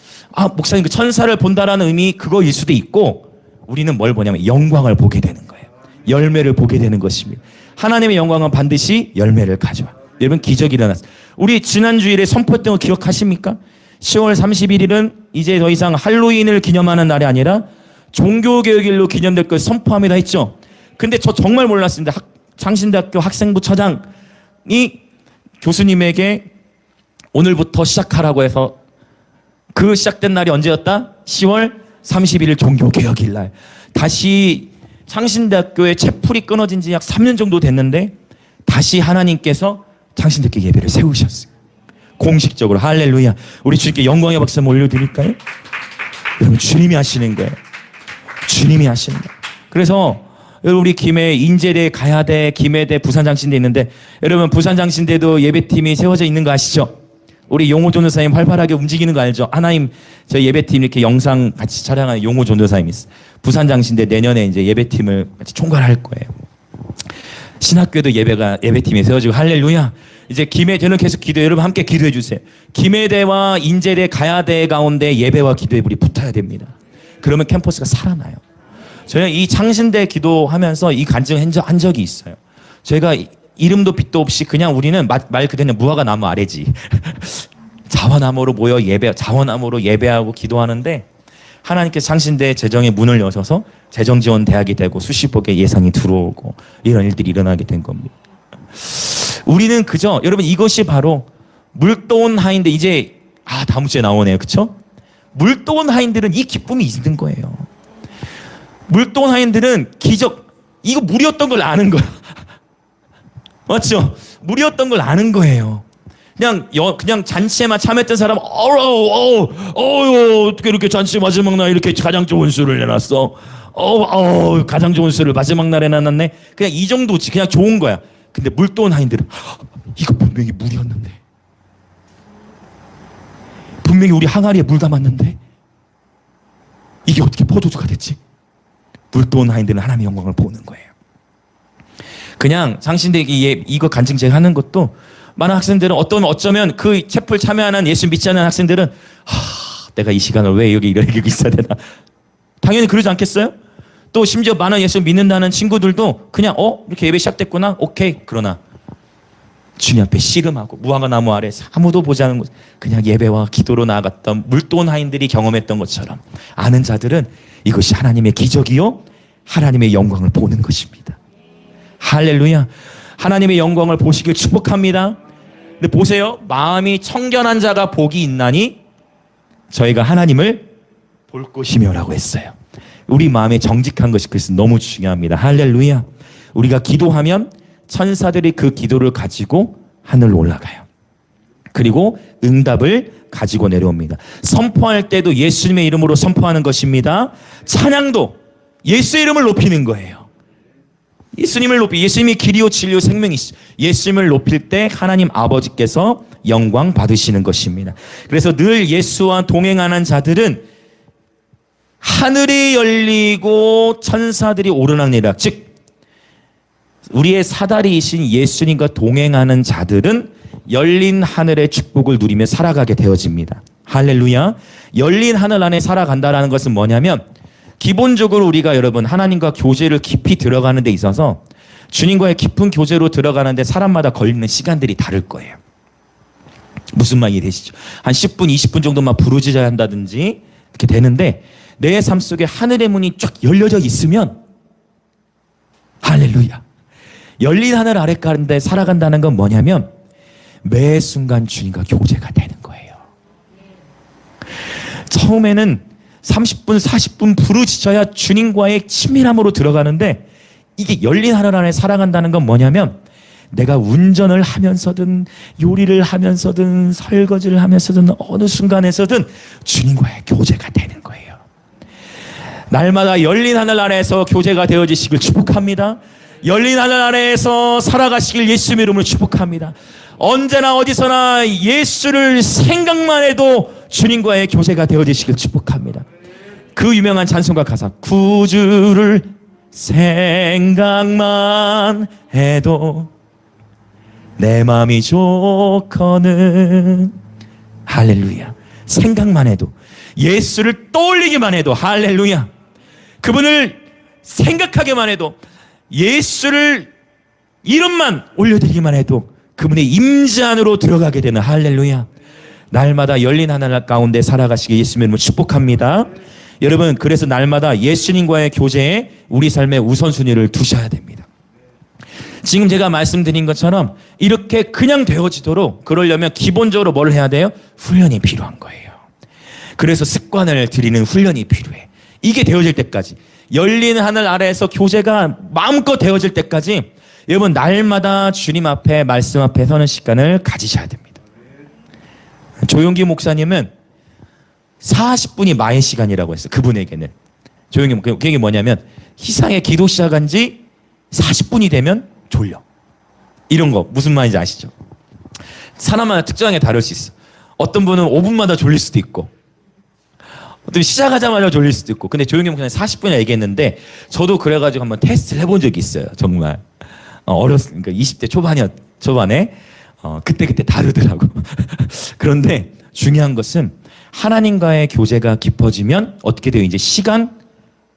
목사님 그 천사를 본다라는 의미 그거일 수도 있고 우리는 뭘 보냐면 영광을 보게 되는 거예요. 열매를 보게 되는 것입니다. 하나님의 영광은 반드시 열매를 가져와. 여러분 기적이 일어났어요. 우리 지난주일에 선포했던 거 기억하십니까? 10월 31일은 이제 더 이상 할로윈을 기념하는 날이 아니라 종교개혁일로 기념될 것을 선포합니다 했죠. 근데 저 정말 몰랐습니다. 창신대학교 학생부 처장이 교수님에게 오늘부터 시작하라고 해서 그 시작된 날이 언제였다? 10월 31일 종교개혁일 날. 다시 창신대학교의 채플이 끊어진 지 약 3년 정도 됐는데 다시 하나님께서 창신대학교 예배를 세우셨어요. 공식적으로. 할렐루야. 우리 주님께 영광의 박수 한번 올려드릴까요? 여러분 주님이 하시는 거예요. 주님이 하시는 거예요. 그래서 여러분 우리 김해 인제대, 가야대, 김해대, 부산장신대 있는데 여러분 부산장신대도 예배팀이 세워져 있는 거 아시죠? 우리 용호 전도사님 활발하게 움직이는 거 알죠? 하나님 저희 예배팀 이렇게 영상 같이 촬영하는 용호 전도사님이 있어요. 부산장신대 내년에 이제 예배팀을 같이 총괄할 거예요. 신학교도 예배팀이 세워지고 할렐루야. 이제 김해대는 계속 기도해. 여러분 함께 기도해 주세요. 김해대와 인제대, 가야대 가운데 예배와 기도의 불이 붙어야 됩니다. 그러면 캠퍼스가 살아나요. 저희가 이 창신대 기도하면서 이 간증을 한 적이 있어요. 저희가 이름도 빛도 없이 그냥 우리는 말 그대로 무화과 나무 아래지. 자원나무로 모여 자원나무로 예배하고 기도하는데 하나님께서 창신대 재정의 문을 여셔서 재정지원 대학이 되고 수십억의 예산이 들어오고 이런 일들이 일어나게 된 겁니다. 우리는 그저 여러분 이것이 바로 물도온 하인들 이제 다음 주에 나오네요. 그렇죠? 물도온 하인들은 이 기쁨이 있는 거예요. 물도온 하인들은 이거 물이었던 걸 아는 거야. 맞죠? 물이었던 걸 아는 거예요. 그냥 잔치에만 참여했던 사람, 어떻게 이렇게 잔치 마지막 날 이렇게 가장 좋은 술을 내놨어. 가장 좋은 술을 마지막 날에 내놨네. 그냥 이 정도지. 그냥 좋은 거야. 근데 물도온 하인들은 이거 분명히 물이었는데, 분명히 우리 항아리에 물 담았는데 이게 어떻게 포도주가 됐지? 물도온 하인들은 하나님의 영광을 보는 거예요. 그냥 상신대기에 이거 간증 제가 하는 것도, 많은 학생들은 어쩌면 그 채플 참여하는 예수 믿지 않는 학생들은 내가 이 시간을 왜 여기 이렇게 있어야 되나, 당연히 그러지 않겠어요? 또 심지어 많은 예수 믿는다는 친구들도 그냥 이렇게 예배 시작됐구나, 오케이. 그러나 주님 앞에 씨름하고 무화과 나무 아래 아무도 보지 않는 곳, 그냥 예배와 기도로 나아갔던 물도온 하인들이 경험했던 것처럼 아는 자들은 이것이 하나님의 기적이요 하나님의 영광을 보는 것입니다. 할렐루야. 하나님의 영광을 보시길 축복합니다. 근데 보세요, 마음이 청결한 자가 복이 있나니 저희가 하나님을 볼 것이며라고 했어요. 우리 마음에 정직한 것이 그래서 너무 중요합니다. 할렐루야. 우리가 기도하면 천사들이 그 기도를 가지고 하늘로 올라가요. 그리고 응답을 가지고 내려옵니다. 선포할 때도 예수님의 이름으로 선포하는 것입니다. 찬양도 예수의 이름을 높이는 거예요. 예수님이 길이요 진리요 생명이시죠. 예수님을 높일 때 하나님 아버지께서 영광 받으시는 것입니다. 그래서 늘 예수와 동행하는 자들은 하늘이 열리고 천사들이 오르락내리락, 즉 우리의 사다리이신 예수님과 동행하는 자들은 열린 하늘의 축복을 누리며 살아가게 되어집니다. 할렐루야. 열린 하늘 안에 살아간다는 것은 뭐냐면, 기본적으로 우리가 여러분 하나님과 교제를 깊이 들어가는 데 있어서 주님과의 깊은 교제로 들어가는데 사람마다 걸리는 시간들이 다를 거예요. 무슨 말 이해되시죠? 한 10분, 20분 정도만 부르짖어야 한다든지 이렇게 되는데, 내 삶 속에 하늘의 문이 쫙 열려져 있으면, 할렐루야, 열린 하늘 아래 가운데 살아간다는 건 뭐냐면 매 순간 주님과 교제가 되는 거예요. 처음에는 30분, 40분 부르짖어야 주님과의 친밀함으로 들어가는데, 이게 열린 하늘 안에 살아간다는 건 뭐냐면 내가 운전을 하면서든 요리를 하면서든 설거지를 하면서든 어느 순간에서든 주님과의 교제가 되는 거예요. 날마다 열린 하늘 아래에서 교제가 되어지시길 축복합니다. 열린 하늘 아래에서 살아가시길 예수님의 이름으로 축복합니다. 언제나 어디서나 예수를 생각만 해도 주님과의 교제가 되어지시길 축복합니다. 그 유명한 찬송가 가사, 구주를 생각만 해도 내 마음이 좋거든. 할렐루야. 생각만 해도, 예수를 떠올리기만 해도, 할렐루야, 그분을 생각하기만 해도, 예수를 이름만 올려드리기만 해도 그분의 임재 안으로 들어가게 되는, 할렐루야. 날마다 열린 하늘 가운데 살아가시길 예수님의 이름으로 축복합니다. 여러분, 그래서 날마다 예수님과의 교제에 우리 삶의 우선순위를 두셔야 됩니다. 지금 제가 말씀드린 것처럼 이렇게 그냥 되어지도록, 그러려면 기본적으로 뭘 해야 돼요? 훈련이 필요한 거예요. 그래서 습관을 들이는 훈련이 필요해. 이게 되어질 때까지, 열린 하늘 아래에서 교제가 마음껏 되어질 때까지 여러분 날마다 주님 앞에, 말씀 앞에 서는 시간을 가지셔야 됩니다. 조용기 목사님은 40분이 마의 시간이라고 했어요. 그분에게는. 조용기 목사님, 그게 뭐냐면 희상의 기도 시작한 지 40분이 되면 졸려. 이런 거 무슨 말인지 아시죠? 사람마다 특정하게 다를 수 있어. 어떤 분은 5분마다 졸릴 수도 있고, 어떤 시작하자마자 졸릴 수도 있고. 근데 조용기 목사님 40분이나 얘기했는데, 저도 그래가지고 한번 테스트를 해본 적이 있어요. 정말 어렸으니까 20대 초반에 그때 다르더라고. 그런데 중요한 것은 하나님과의 교제가 깊어지면 어떻게 돼요? 이제 시간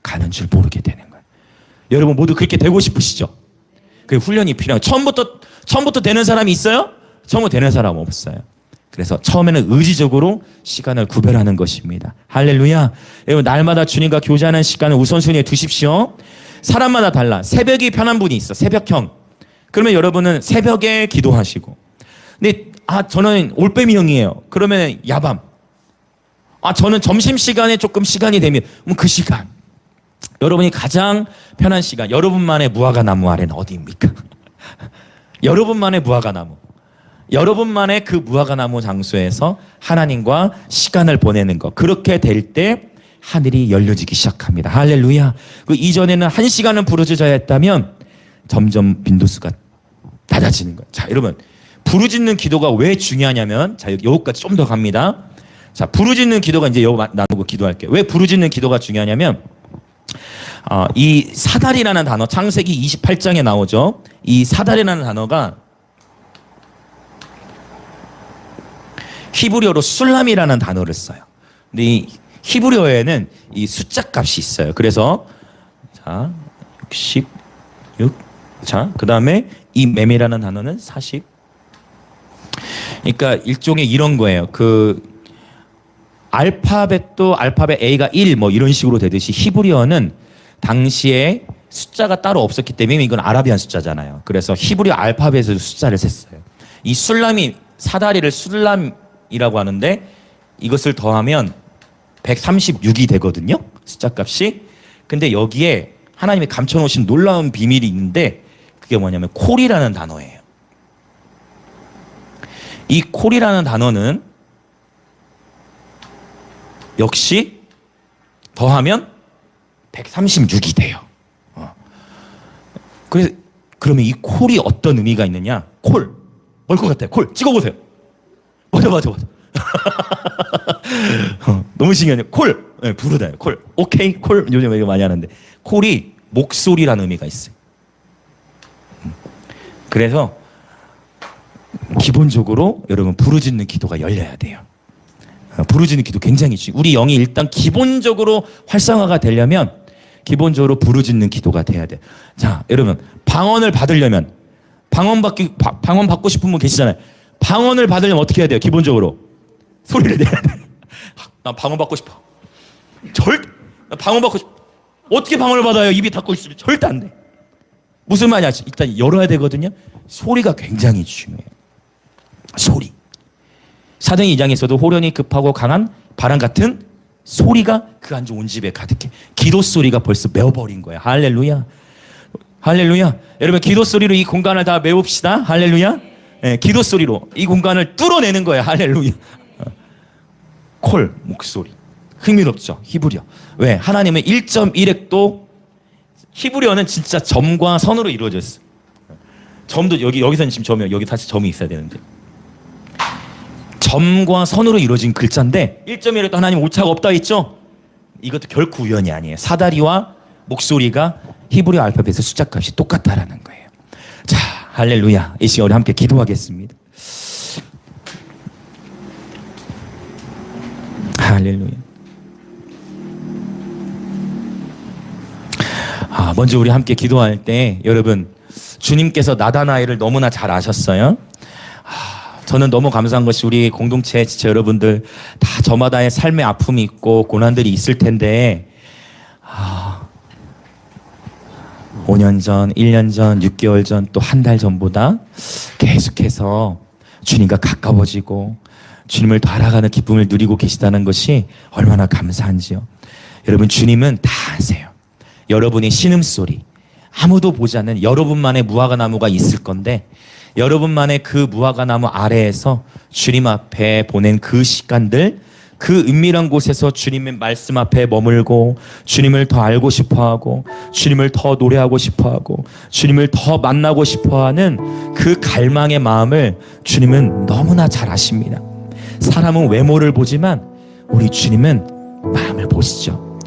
가는 줄 모르게 되는 거예요. 여러분 모두 그렇게 되고 싶으시죠? 그 훈련이 필요해요. 처음부터 되는 사람이 있어요? 처음부터 되는 사람 없어요. 그래서 처음에는 의지적으로 시간을 구별하는 것입니다. 할렐루야. 여러분 날마다 주님과 교제하는 시간을 우선순위에 두십시오. 사람마다 달라. 새벽이 편한 분이 있어. 새벽형. 그러면 여러분은 새벽에 기도하시고, 근데 저는 올빼미형이에요. 그러면 야밤. 저는 점심시간에 조금 시간이 되면 그 시간. 여러분이 가장 편한 시간, 여러분만의 무화과 나무 아래는 어디입니까? 여러분만의 무화과 나무. 여러분만의 그 무화과 나무 장소에서 하나님과 시간을 보내는 것, 그렇게 될 때 하늘이 열려지기 시작합니다. 할렐루야. 그 이전에는 1시간은 부르짖어야 했다면 점점 빈도수가 낮아지는 거예요. 자, 여러분, 부르짖는 기도가 왜 중요하냐면, 자, 여기까지 좀 더 갑니다. 자, 부르짖는 기도가 이제 여기 나누고 기도할게요. 왜 부르짖는 기도가 중요하냐면, 이 사달이라는 단어, 창세기 28장에 나오죠. 이 사달이라는 단어가 히브리어로 술람이라는 단어를 써요. 근데 이 히브리어에는 이 숫자 값이 있어요. 그래서 자, 66. 자, 그다음에 이 매매라는 단어는 40. 그러니까 일종의 이런 거예요. 그 알파벳도 알파벳 A가 1 뭐 이런 식으로 되듯이 히브리어는 당시에 숫자가 따로 없었기 때문에, 이건 아라비안 숫자잖아요. 그래서 히브리어 알파벳에서 숫자를 셌어요. 이 술람이, 사다리를 술람이라고 하는데 이것을 더하면 136이 되거든요. 숫자 값이. 근데 여기에 하나님이 감춰놓으신 놀라운 비밀이 있는데, 그게 뭐냐면 콜이라는 단어예요. 이 콜이라는 단어는 역시 더하면 136이 돼요. 그래서 그러면 이 콜이 어떤 의미가 있느냐? 콜. 뭘 것 같아요? 콜. 찍어보세요. 맞아. 너무 신기하네요. 콜. 네, 부르다요. 콜. 오케이. 콜. 요즘 이거 많이 하는데. 콜이 목소리라는 의미가 있어요. 그래서 기본적으로 여러분 부르짖는 기도가 열려야 돼요. 부르짖는 기도 굉장히 중요해요. 우리 영이 일단 기본적으로 활성화가 되려면 기본적으로 부르짖는 기도가 돼야 돼요. 자, 여러분, 방언을 받으려면 방언 받고 싶은 분 계시잖아요. 방언을 받으려면 어떻게 해야 돼요? 기본적으로 소리를 내야 돼. 난 방언 받고 싶어. 나 방언 받고 싶어. 어떻게 방언을 받아요? 입이 닫고 있으면 절대 안 돼. 무슨 말이야? 일단 열어야 되거든요. 소리가 굉장히 중요해요. 소리. 사도행 2장에서도 호련히 급하고 강한 바람 같은 소리가 그 안주 온 집에 가득해. 기도 소리가 벌써 메워버린 거야. 할렐루야. 할렐루야. 여러분, 기도 소리로 이 공간을 다 메웁시다. 할렐루야. 네, 기도 소리로 이 공간을 뚫어내는 거야. 할렐루야. 콜, 목소리. 흥미롭죠? 히브리어. 왜? 하나님은 1.1획도, 히브리어는 진짜 점과 선으로 이루어져 있어. 점도 여기서는 지금 점이에요. 여기 다시 점이 있어야 되는데. 점과 선으로 이루어진 글자인데 1.1획도 하나님 오차가 없다 했죠? 이것도 결코 우연이 아니에요. 사다리와 목소리가 히브리어 알파벳의 숫자 값이 똑같다라는 거예요. 자, 할렐루야. 이 시간 우리 함께 기도하겠습니다. 할렐루야. 먼저 우리 함께 기도할 때 여러분, 주님께서 나다나엘을 너무나 잘 아셨어요. 저는 너무 감사한 것이 우리 공동체 지체 여러분들 다 저마다의 삶의 아픔이 있고 고난들이 있을 텐데 5년 전, 1년 전, 6개월 전, 또 한 달 전보다 계속해서 주님과 가까워지고 주님을 더 알아가는 기쁨을 누리고 계시다는 것이 얼마나 감사한지요. 여러분, 주님은 다 아세요. 여러분의 신음소리, 아무도 보지 않는 여러분만의 무화과 나무가 있을 건데 여러분만의 그 무화과 나무 아래에서 주님 앞에 보낸 그 시간들, 그 은밀한 곳에서 주님의 말씀 앞에 머물고 주님을 더 알고 싶어하고 주님을 더 노래하고 싶어하고 주님을 더 만나고 싶어하는 그 갈망의 마음을 주님은 너무나 잘 아십니다. 사람은 외모를 보지만 우리 주님은 마음을 보시죠.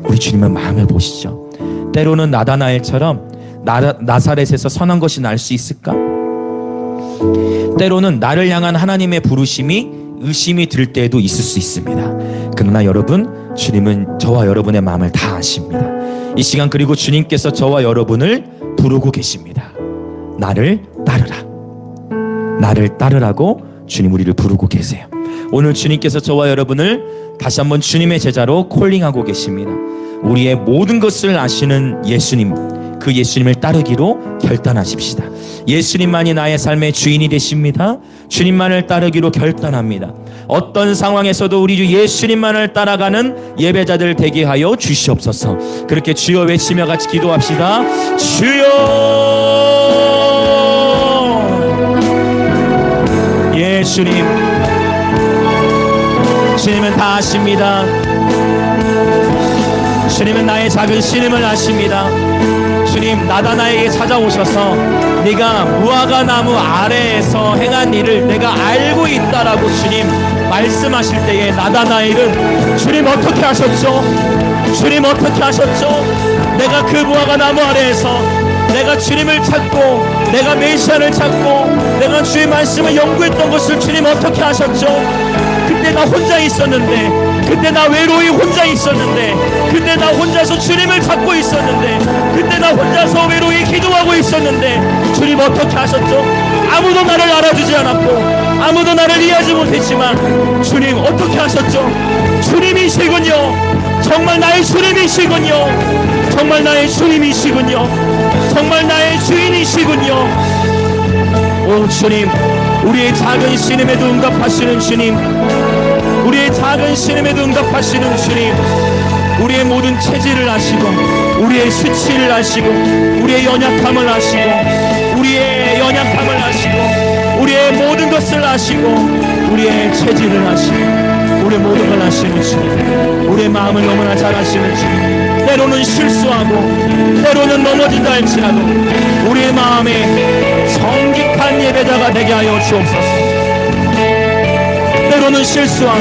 우리 주님은 마음을 보시죠. 때로는 나다나엘처럼 나사렛에서 선한 것이 날 수 있을까? 때로는 나를 향한 하나님의 부르심이 의심이 들 때에도 있을 수 있습니다. 그러나 여러분, 주님은 저와 여러분의 마음을 다 아십니다. 이 시간, 그리고 주님께서 저와 여러분을 부르고 계십니다. 나를 따르라. 나를 따르라고 주님 우리를 부르고 계세요. 오늘 주님께서 저와 여러분을 다시 한번 주님의 제자로 콜링하고 계십니다. 우리의 모든 것을 아시는 예수님, 그 예수님을 따르기로 결단하십시다. 예수님만이 나의 삶의 주인이 되십니다. 주님만을 따르기로 결단합니다. 어떤 상황에서도 우리 주 예수님만을 따라가는 예배자들 되게 하여 주시옵소서. 그렇게 주여 외치며 같이 기도합시다. 주여, 주님. 주님은 다 아십니다. 주님은 나의 작은 신임을 아십니다. 주님, 나다나에게 찾아오셔서 네가 무화과 나무 아래에서 행한 일을 내가 알고 있다라고 주님 말씀하실 때에 나다나엘은 주님 어떻게 하셨죠? 주님 어떻게 하셨죠? 내가 그 무화과 나무 아래에서 내가 주님을 찾고 내가 메시아를 찾고 내가 주의 말씀을 연구했던 것을 주님 어떻게 하셨죠? 그때 나 혼자 있었는데, 그때 나 외로이 혼자 있었는데, 그때 나 혼자서 주님을 찾고 있었는데, 그때 나 혼자서 외로이 기도하고 있었는데 주님 어떻게 하셨죠? 아무도 나를 알아주지 않았고 아무도 나를 이해하지 못했지만 주님 어떻게 하셨죠? 주님이시군요. 정말 나의 주님이시군요. 정말 나의 주님이시군요. 정말 나의 주인이시군요. 오 주님, 우리의 작은 신임에도 응답하시는 주님, 우리의 작은 신임에도 응답하시는 주님, 우리의 모든 체질을 아시고 우리의 수치를 아시고 우리의 연약함을 아시고 우리의 연약함을 아시고 우리의 모든 것을 아시고 우리의 체질을 아시고 우리의 모든 걸 아시는 주님, 우리의 마음을 너무나 잘 아시는 주님, 때로는 실수하고 때로는 넘어진다 할지라도 우리의 마음에 정직한 예배자가 되게 하여 주옵소서. 때로는 실수하고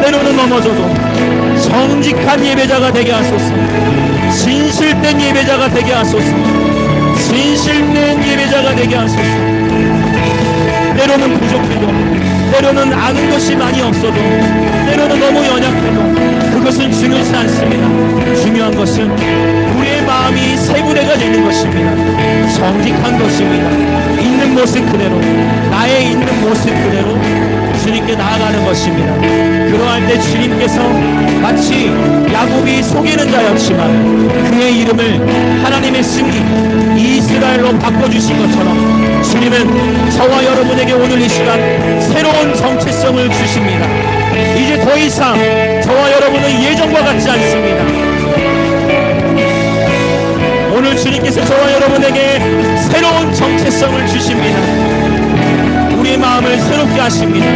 때로는 넘어져도 정직한 예배자가 되게 하소서. 진실된 예배자가 되게 하소서. 진실된 예배자가 되게 하소서. 때로는 부족해도 때로는 아는 것이 많이 없어도 때로는 너무 연약해도 그것은 중요하지 않습니다. 중요한 것은 우리의 마음이 세 부대가 되는 것입니다. 정직한 것입니다. 있는 모습 그대로, 나의 있는 모습 그대로 주님께 나아가는 것입니다. 그러할 때 주님께서 마치 야곱이 속이는 자였지만 그의 이름을 하나님의 승리 이스라엘로 바꿔주신 것처럼 주님은 저와 여러분에게 오늘 이 시간 새로운 정체성을 주십니다. 이제 더 이상 저와 여러분은 예전과 같지 않습니다. 오늘 주님께서 저와 여러분에게 새로운 정체성을 주십니다. 우리의 마음을 새롭게 하십니다.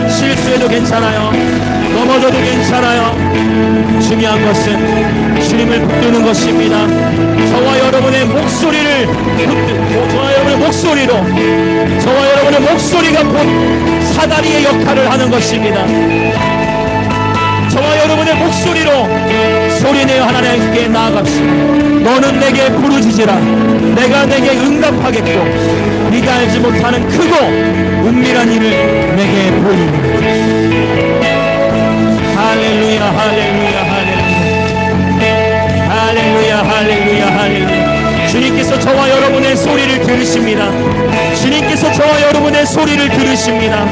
실수해도 괜찮아요. 넘어져도 괜찮아요. 중요한 것은 주님을 붙드는 것입니다. 저와 여러분의 목소리를 저와 여러분의 목소리로, 저와 여러분의 목소리가 곧 사다리의 역할을 하는 것입니다. 저와 여러분의 목소리로 소리내어 하나님께 나아갑시다. 너는 내게 부르짖으라. 내가 내게 응답하겠고 네가 알지 못하는 크고 은밀한 일을 내게 보이리라. 할렐루야 할렐루야 할렐루야 할렐루야 할렐루야 할렐루야. 주님께서 저와 여러분의 소리를 들으십니다. 주님께서 저와 여러분의 소리를 들으십니다.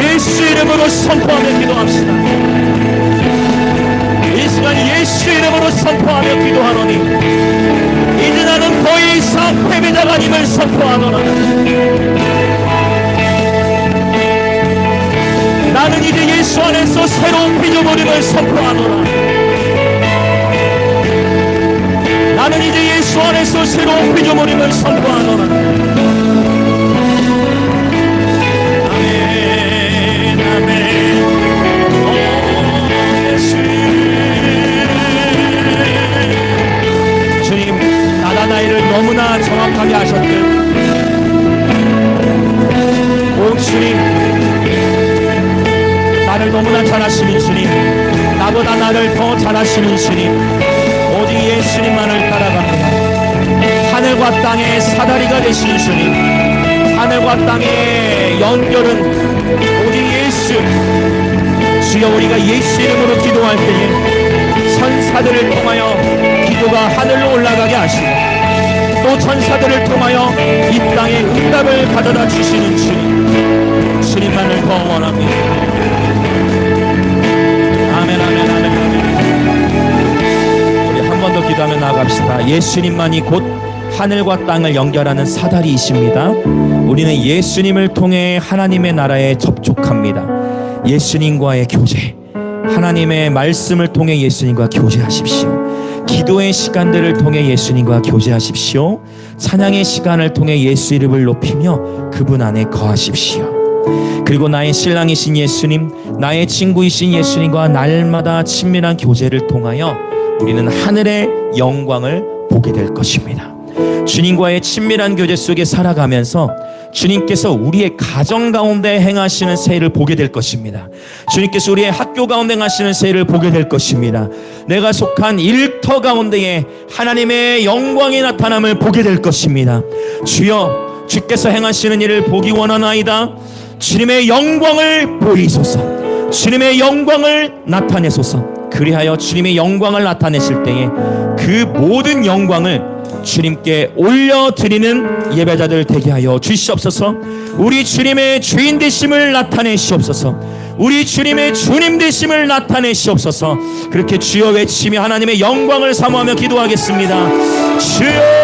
예수 이름으로 선포하며 기도합시다. 이 시간 예수 이름으로 선포하며 기도하노니 이제 나는 더 이상 패배자가 아님을 선포하노라. 나는 이제 예수 안에서 새로운 피조물임을 선포하노라. 나는 이제 예수 안에서 새로운 피조물임을 선포하노라. 아멘 아멘. 오 예수. 주님, 나다나엘을 너무나 정확하게 하셨듯 오 주님, 나를 너무나 잘 아시는 주님, 나보다 나를 더 잘 아시는 주님, 오직 예수님만을 따라갑니다. 하늘과 땅의 사다리가 되신 주님, 하늘과 땅의 연결은 오직 예수. 주여, 우리가 예수 이름으로 기도할 때에 천사들을 통하여 기도가 하늘로 올라가게 하시고 또 천사들을 통하여 이 땅에 응답을 가져다 주시는 주님, 주님만을 더 원합니다. 아멘 아멘 아멘 아멘. 우리 한 번 더 기도하며 나아갑시다. 예수님만이 곧 하늘과 땅을 연결하는 사다리이십니다. 우리는 예수님을 통해 하나님의 나라에 접촉합니다. 예수님과의 교제, 하나님의 말씀을 통해 예수님과 교제하십시오. 기도의 시간들을 통해 예수님과 교제하십시오. 찬양의 시간을 통해 예수 이름을 높이며 그분 안에 거하십시오. 그리고 나의 신랑이신 예수님, 나의 친구이신 예수님과 날마다 친밀한 교제를 통하여 우리는 하늘의 영광을 보게 될 것입니다. 주님과의 친밀한 교제 속에 살아가면서 주님께서 우리의 가정 가운데 행하시는 새 일을 보게 될 것입니다. 주님께서 우리의 학교 가운데 행하시는 새 일을 보게 될 것입니다. 내가 속한 일터 가운데에 하나님의 영광이 나타남을 보게 될 것입니다. 주여, 주께서 행하시는 일을 보기 원하나이다. 주님의 영광을 보이소서. 주님의 영광을 나타내소서. 그리하여 주님의 영광을 나타내실 때에 그 모든 영광을 주님께 올려드리는 예배자들 되게 하여 주시옵소서. 우리 주님의 주인 되심을 나타내시옵소서. 우리 주님의 주님 되심을 나타내시옵소서. 그렇게 주여 외치며 하나님의 영광을 사모하며 기도하겠습니다. 주여,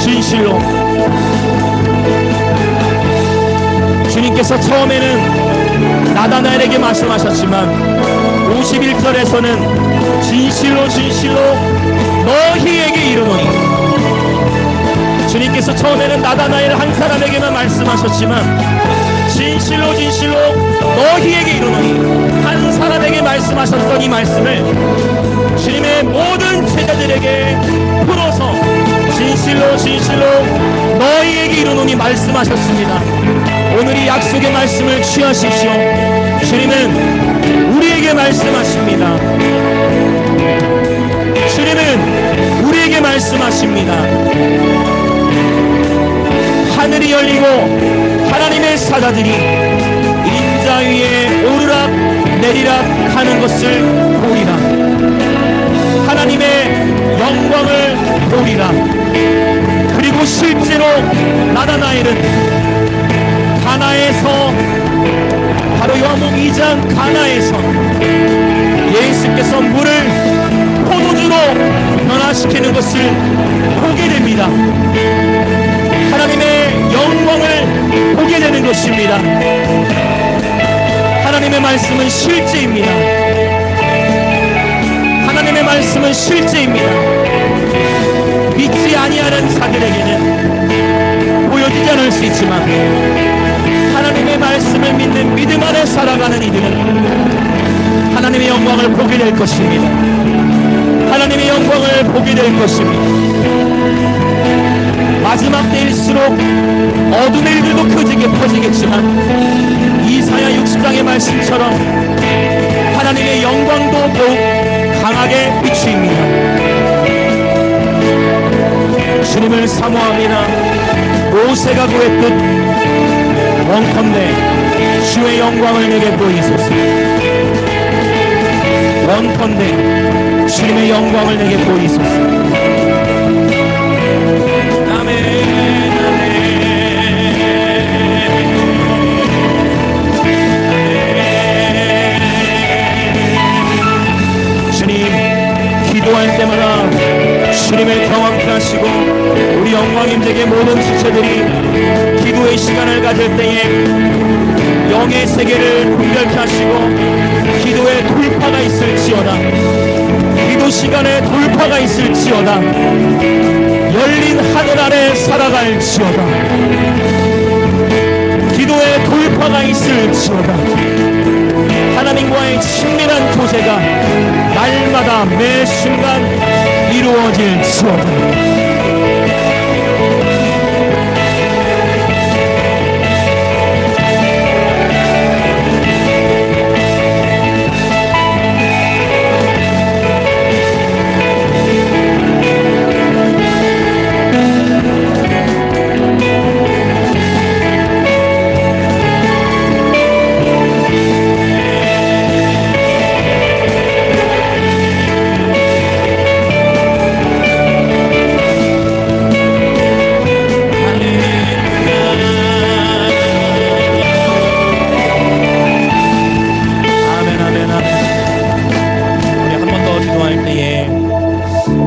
진실로 주님께서 처음에는 나다나엘에게 말씀하셨지만 51절에서는 진실로 너희에게 이르노니, 주님께서 처음에는 나다나엘 한 사람에게만 말씀하셨지만 진실로 너희에게 이르노니 한 사람에게 말씀하셨던 이 말씀을 주님의 모든 제자들에게 풀어서 진실로 너희에게 이르노니 말씀하셨습니다. 오늘 이 약속의 말씀을 취하십시오. 주님은 우리에게 말씀하십니다. 주님은 우리에게 말씀하십니다. 하늘이 열리고 하나님의 사자들이 인자 위에 오르락 내리락 하는 것을 보리라. 하나님의 영광을 보리라. 그리고 실제로 나다나엘은 가나에서, 바로 요한복음 2장 가나에서 예수께서 물을 포도주로 변화시키는 것을 보게 됩니다. 하나님의 영광을 보게 되는 것입니다. 하나님의 말씀은 실제입니다. 하나님의 말씀은 실제입니다. 믿지 아니하는 자들에게는 보여지지 않을 수 있지만 하나님의 말씀을 믿는 믿음 안에 살아가는 이들은 하나님의 영광을 보게 될 것입니다. 하나님의 영광을 보게 될 것입니다. 마지막 때일수록 어둠의 일들도 크게 퍼지겠지만 이사야 60장의 말씀처럼 하나님의 영광도 더욱 강하게 비추입니다. 주님을 사모합니다. 모세가 구했듯 원컨대 주의 영광을 내게 보이소서. 원컨대 주님의 영광을 내게 보이소서. 아멘, 주님, 기도할 때마다 주님을 경험케 하시고 우리 영광임되게 모든 지체들이 기도의 시간을 가질 때에 영의 세계를 분별케 하시고 기도의 돌파가 있을지어다. 기도 시간에 돌파가 있을지어다. 열린 하늘 아래 살아갈지어다. 기도의 돌파가 있을지어다. 하나님과의 친밀한 교제가 날마다 매 순간 이루어질지어다.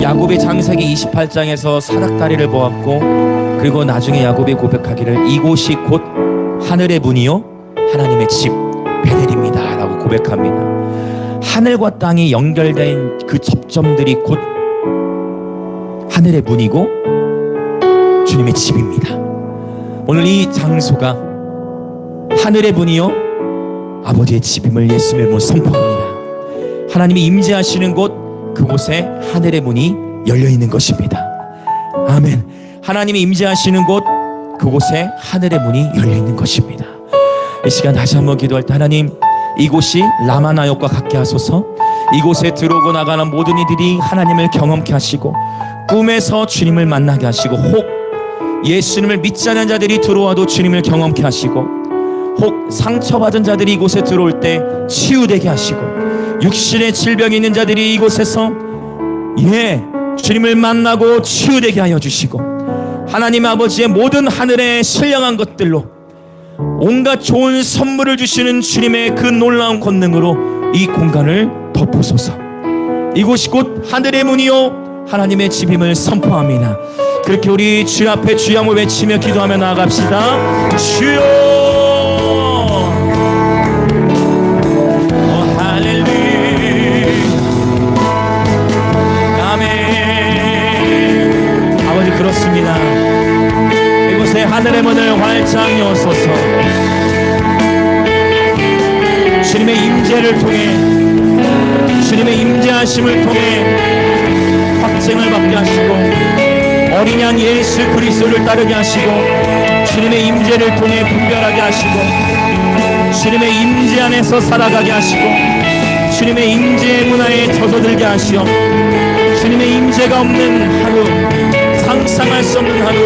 야곱이 창세기 28장에서 사닥다리를 보았고, 그리고 나중에 야곱이 고백하기를 이곳이 곧 하늘의 문이요 하나님의 집 베델입니다 라고 고백합니다. 하늘과 땅이 연결된 그 접점들이 곧 하늘의 문이고 주님의 집입니다. 오늘 이 장소가 하늘의 문이요 아버지의 집임을 예수님의 이름으로 선포합니다. 하나님이 임재하시는 곳, 그곳에 하늘의 문이 열려 있는 것입니다. 아멘. 하나님이 임재하시는 곳, 그곳에 하늘의 문이 열려 있는 것입니다. 이 시간 다시 한번 기도할 때, 하나님, 이곳이 라마나역과 같게 하소서. 이곳에 들어오고 나가는 모든 이들이 하나님을 경험케 하시고 꿈에서 주님을 만나게 하시고, 혹 예수님을 믿지 않는 자들이 들어와도 주님을 경험케 하시고, 혹 상처받은 자들이 이곳에 들어올 때 치유되게 하시고, 육신의 질병이 있는 자들이 이곳에서 주님을 만나고 치유되게 하여 주시고, 하나님 아버지의 모든 하늘에 신령한 것들로 온갖 좋은 선물을 주시는 주님의 그 놀라운 권능으로 이 공간을 덮으소서. 이곳이 곧 하늘의 문이요 하나님의 집임을 선포합니다. 그렇게 우리 주 앞에 주의 이름을 외치며 기도하며 나아갑시다. 주여, 할렐루야, 아멘. 아버지, 그렇습니다. 이곳에 하늘의 문을 활짝 여소서. 주님의 임재를 통해, 주님의 임재하심을 통해 확증을 받게 하시고, 어린 양 예수 그리스도를 따르게 하시고, 주님의 임재를 통해 분별하게 하시고, 주님의 임재 안에서 살아가게 하시고, 주님의 임재 문화에 젖어들게 하시어 주님의 임재가 없는 하루, 상상할 수 없는 하루,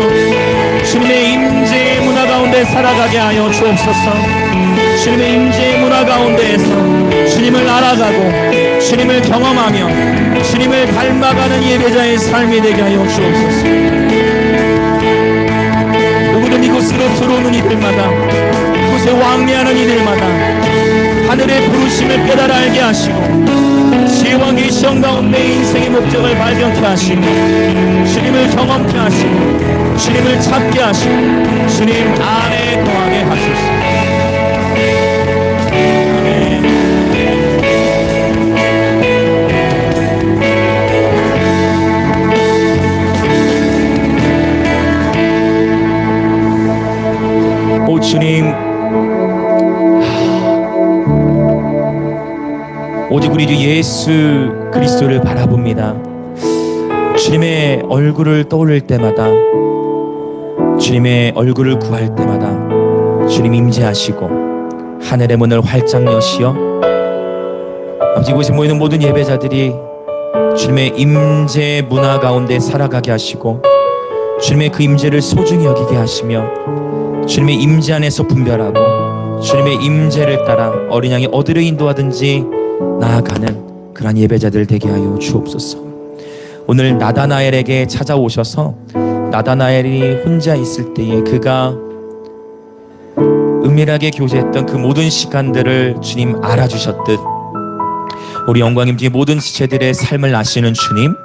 주님의 임재의 문화 가운데 살아가게 하여 주옵소서. 주님의 임재의 문화 가운데에서 주님을 알아가고 주님을 경험하며 주님을 닮아가는 예배자의 삶이 되게 하여 주옵소서. 누구든 이곳으로 들어오는 이들마다, 이곳에 왕래하는 이들마다 하늘의 부르심을 깨달아 알게 하시고, 지혜와 계시형 가운데 인생의 목적을 발견케 하시고, 주님을 경험케 하시고, 주님을 찾게 하시고, 주님 안에 거하게 하소서. 오 주님, 오직 우리 주 예수 그리스도를 바라봅니다. 주님의 얼굴을 떠올릴 때마다, 주님의 얼굴을 구할 때마다 주님 임재하시고 하늘의 문을 활짝 여시어 아버지, 이곳에 모이는 모든 예배자들이 주님의 임재 문화 가운데 살아가게 하시고, 주님의 그 임재를 소중히 여기게 하시며, 주님의 임재 안에서 분별하고 주님의 임재를 따라 어린 양이 어디로 인도하든지 나아가는 그러한 예배자들 되게 하여 주옵소서. 오늘 나다나엘에게 찾아오셔서 나다나엘이 혼자 있을 때에 그가 은밀하게 교제했던 그 모든 시간들을 주님 알아주셨듯, 우리 영광임지 모든 지체들의 삶을 아시는 주님,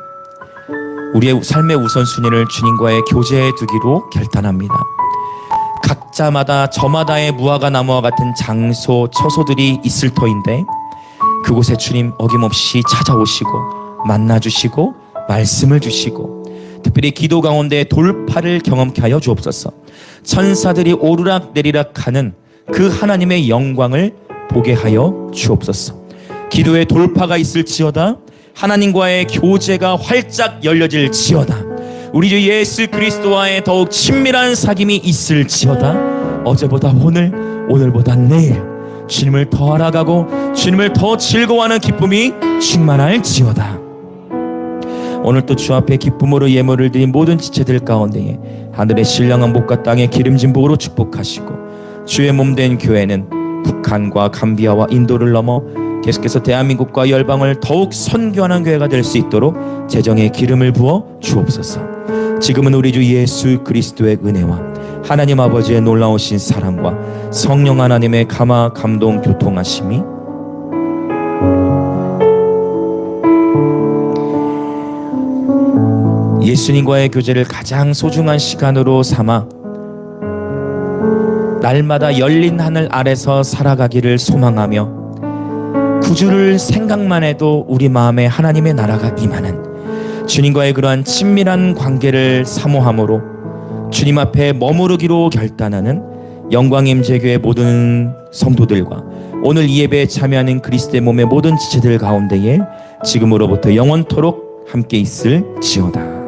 우리의 삶의 우선순위를 주님과의 교제에 두기로 결단합니다. 각자마다 저마다의 무화과 나무와 같은 장소, 처소들이 있을 터인데, 그곳에 주님 어김없이 찾아오시고 만나주시고 말씀을 주시고, 특별히 기도 가운데 돌파를 경험케 하여 주옵소서. 천사들이 오르락 내리락 하는 그 하나님의 영광을 보게 하여 주옵소서. 기도에 돌파가 있을지어다. 하나님과의 교제가 활짝 열려질지어다. 우리 주 예수 그리스도와의 더욱 친밀한 사귐이 있을지어다. 어제보다 오늘, 오늘보다 내일 주님을 더 알아가고 주님을 더 즐거워하는 기쁨이 충만할지어다. 오늘 또 주 앞에 기쁨으로 예물을 드린 모든 지체들 가운데에 하늘의 신령한 복과 땅의 기름진 복으로 축복하시고, 주의 몸된 교회는 북한과 감비아와 인도를 넘어 계속해서 대한민국과 열방을 더욱 선교하는 교회가 될 수 있도록 재정의 기름을 부어 주옵소서. 지금은 우리 주 예수 그리스도의 은혜와 하나님 아버지의 놀라우신 사랑과 성령 하나님의 감화 감동 교통하심이 예수님과의 교제를 가장 소중한 시간으로 삼아 날마다 열린 하늘 아래서 살아가기를 소망하며, 구주를 생각만 해도 우리 마음에 하나님의 나라가 임하는 주님과의 그러한 친밀한 관계를 사모함으로 주님 앞에 머무르기로 결단하는 영광임재교회 모든 성도들과 오늘 이 예배에 참여하는 그리스도의 몸의 모든 지체들 가운데에 지금으로부터 영원토록 함께 있을지어다.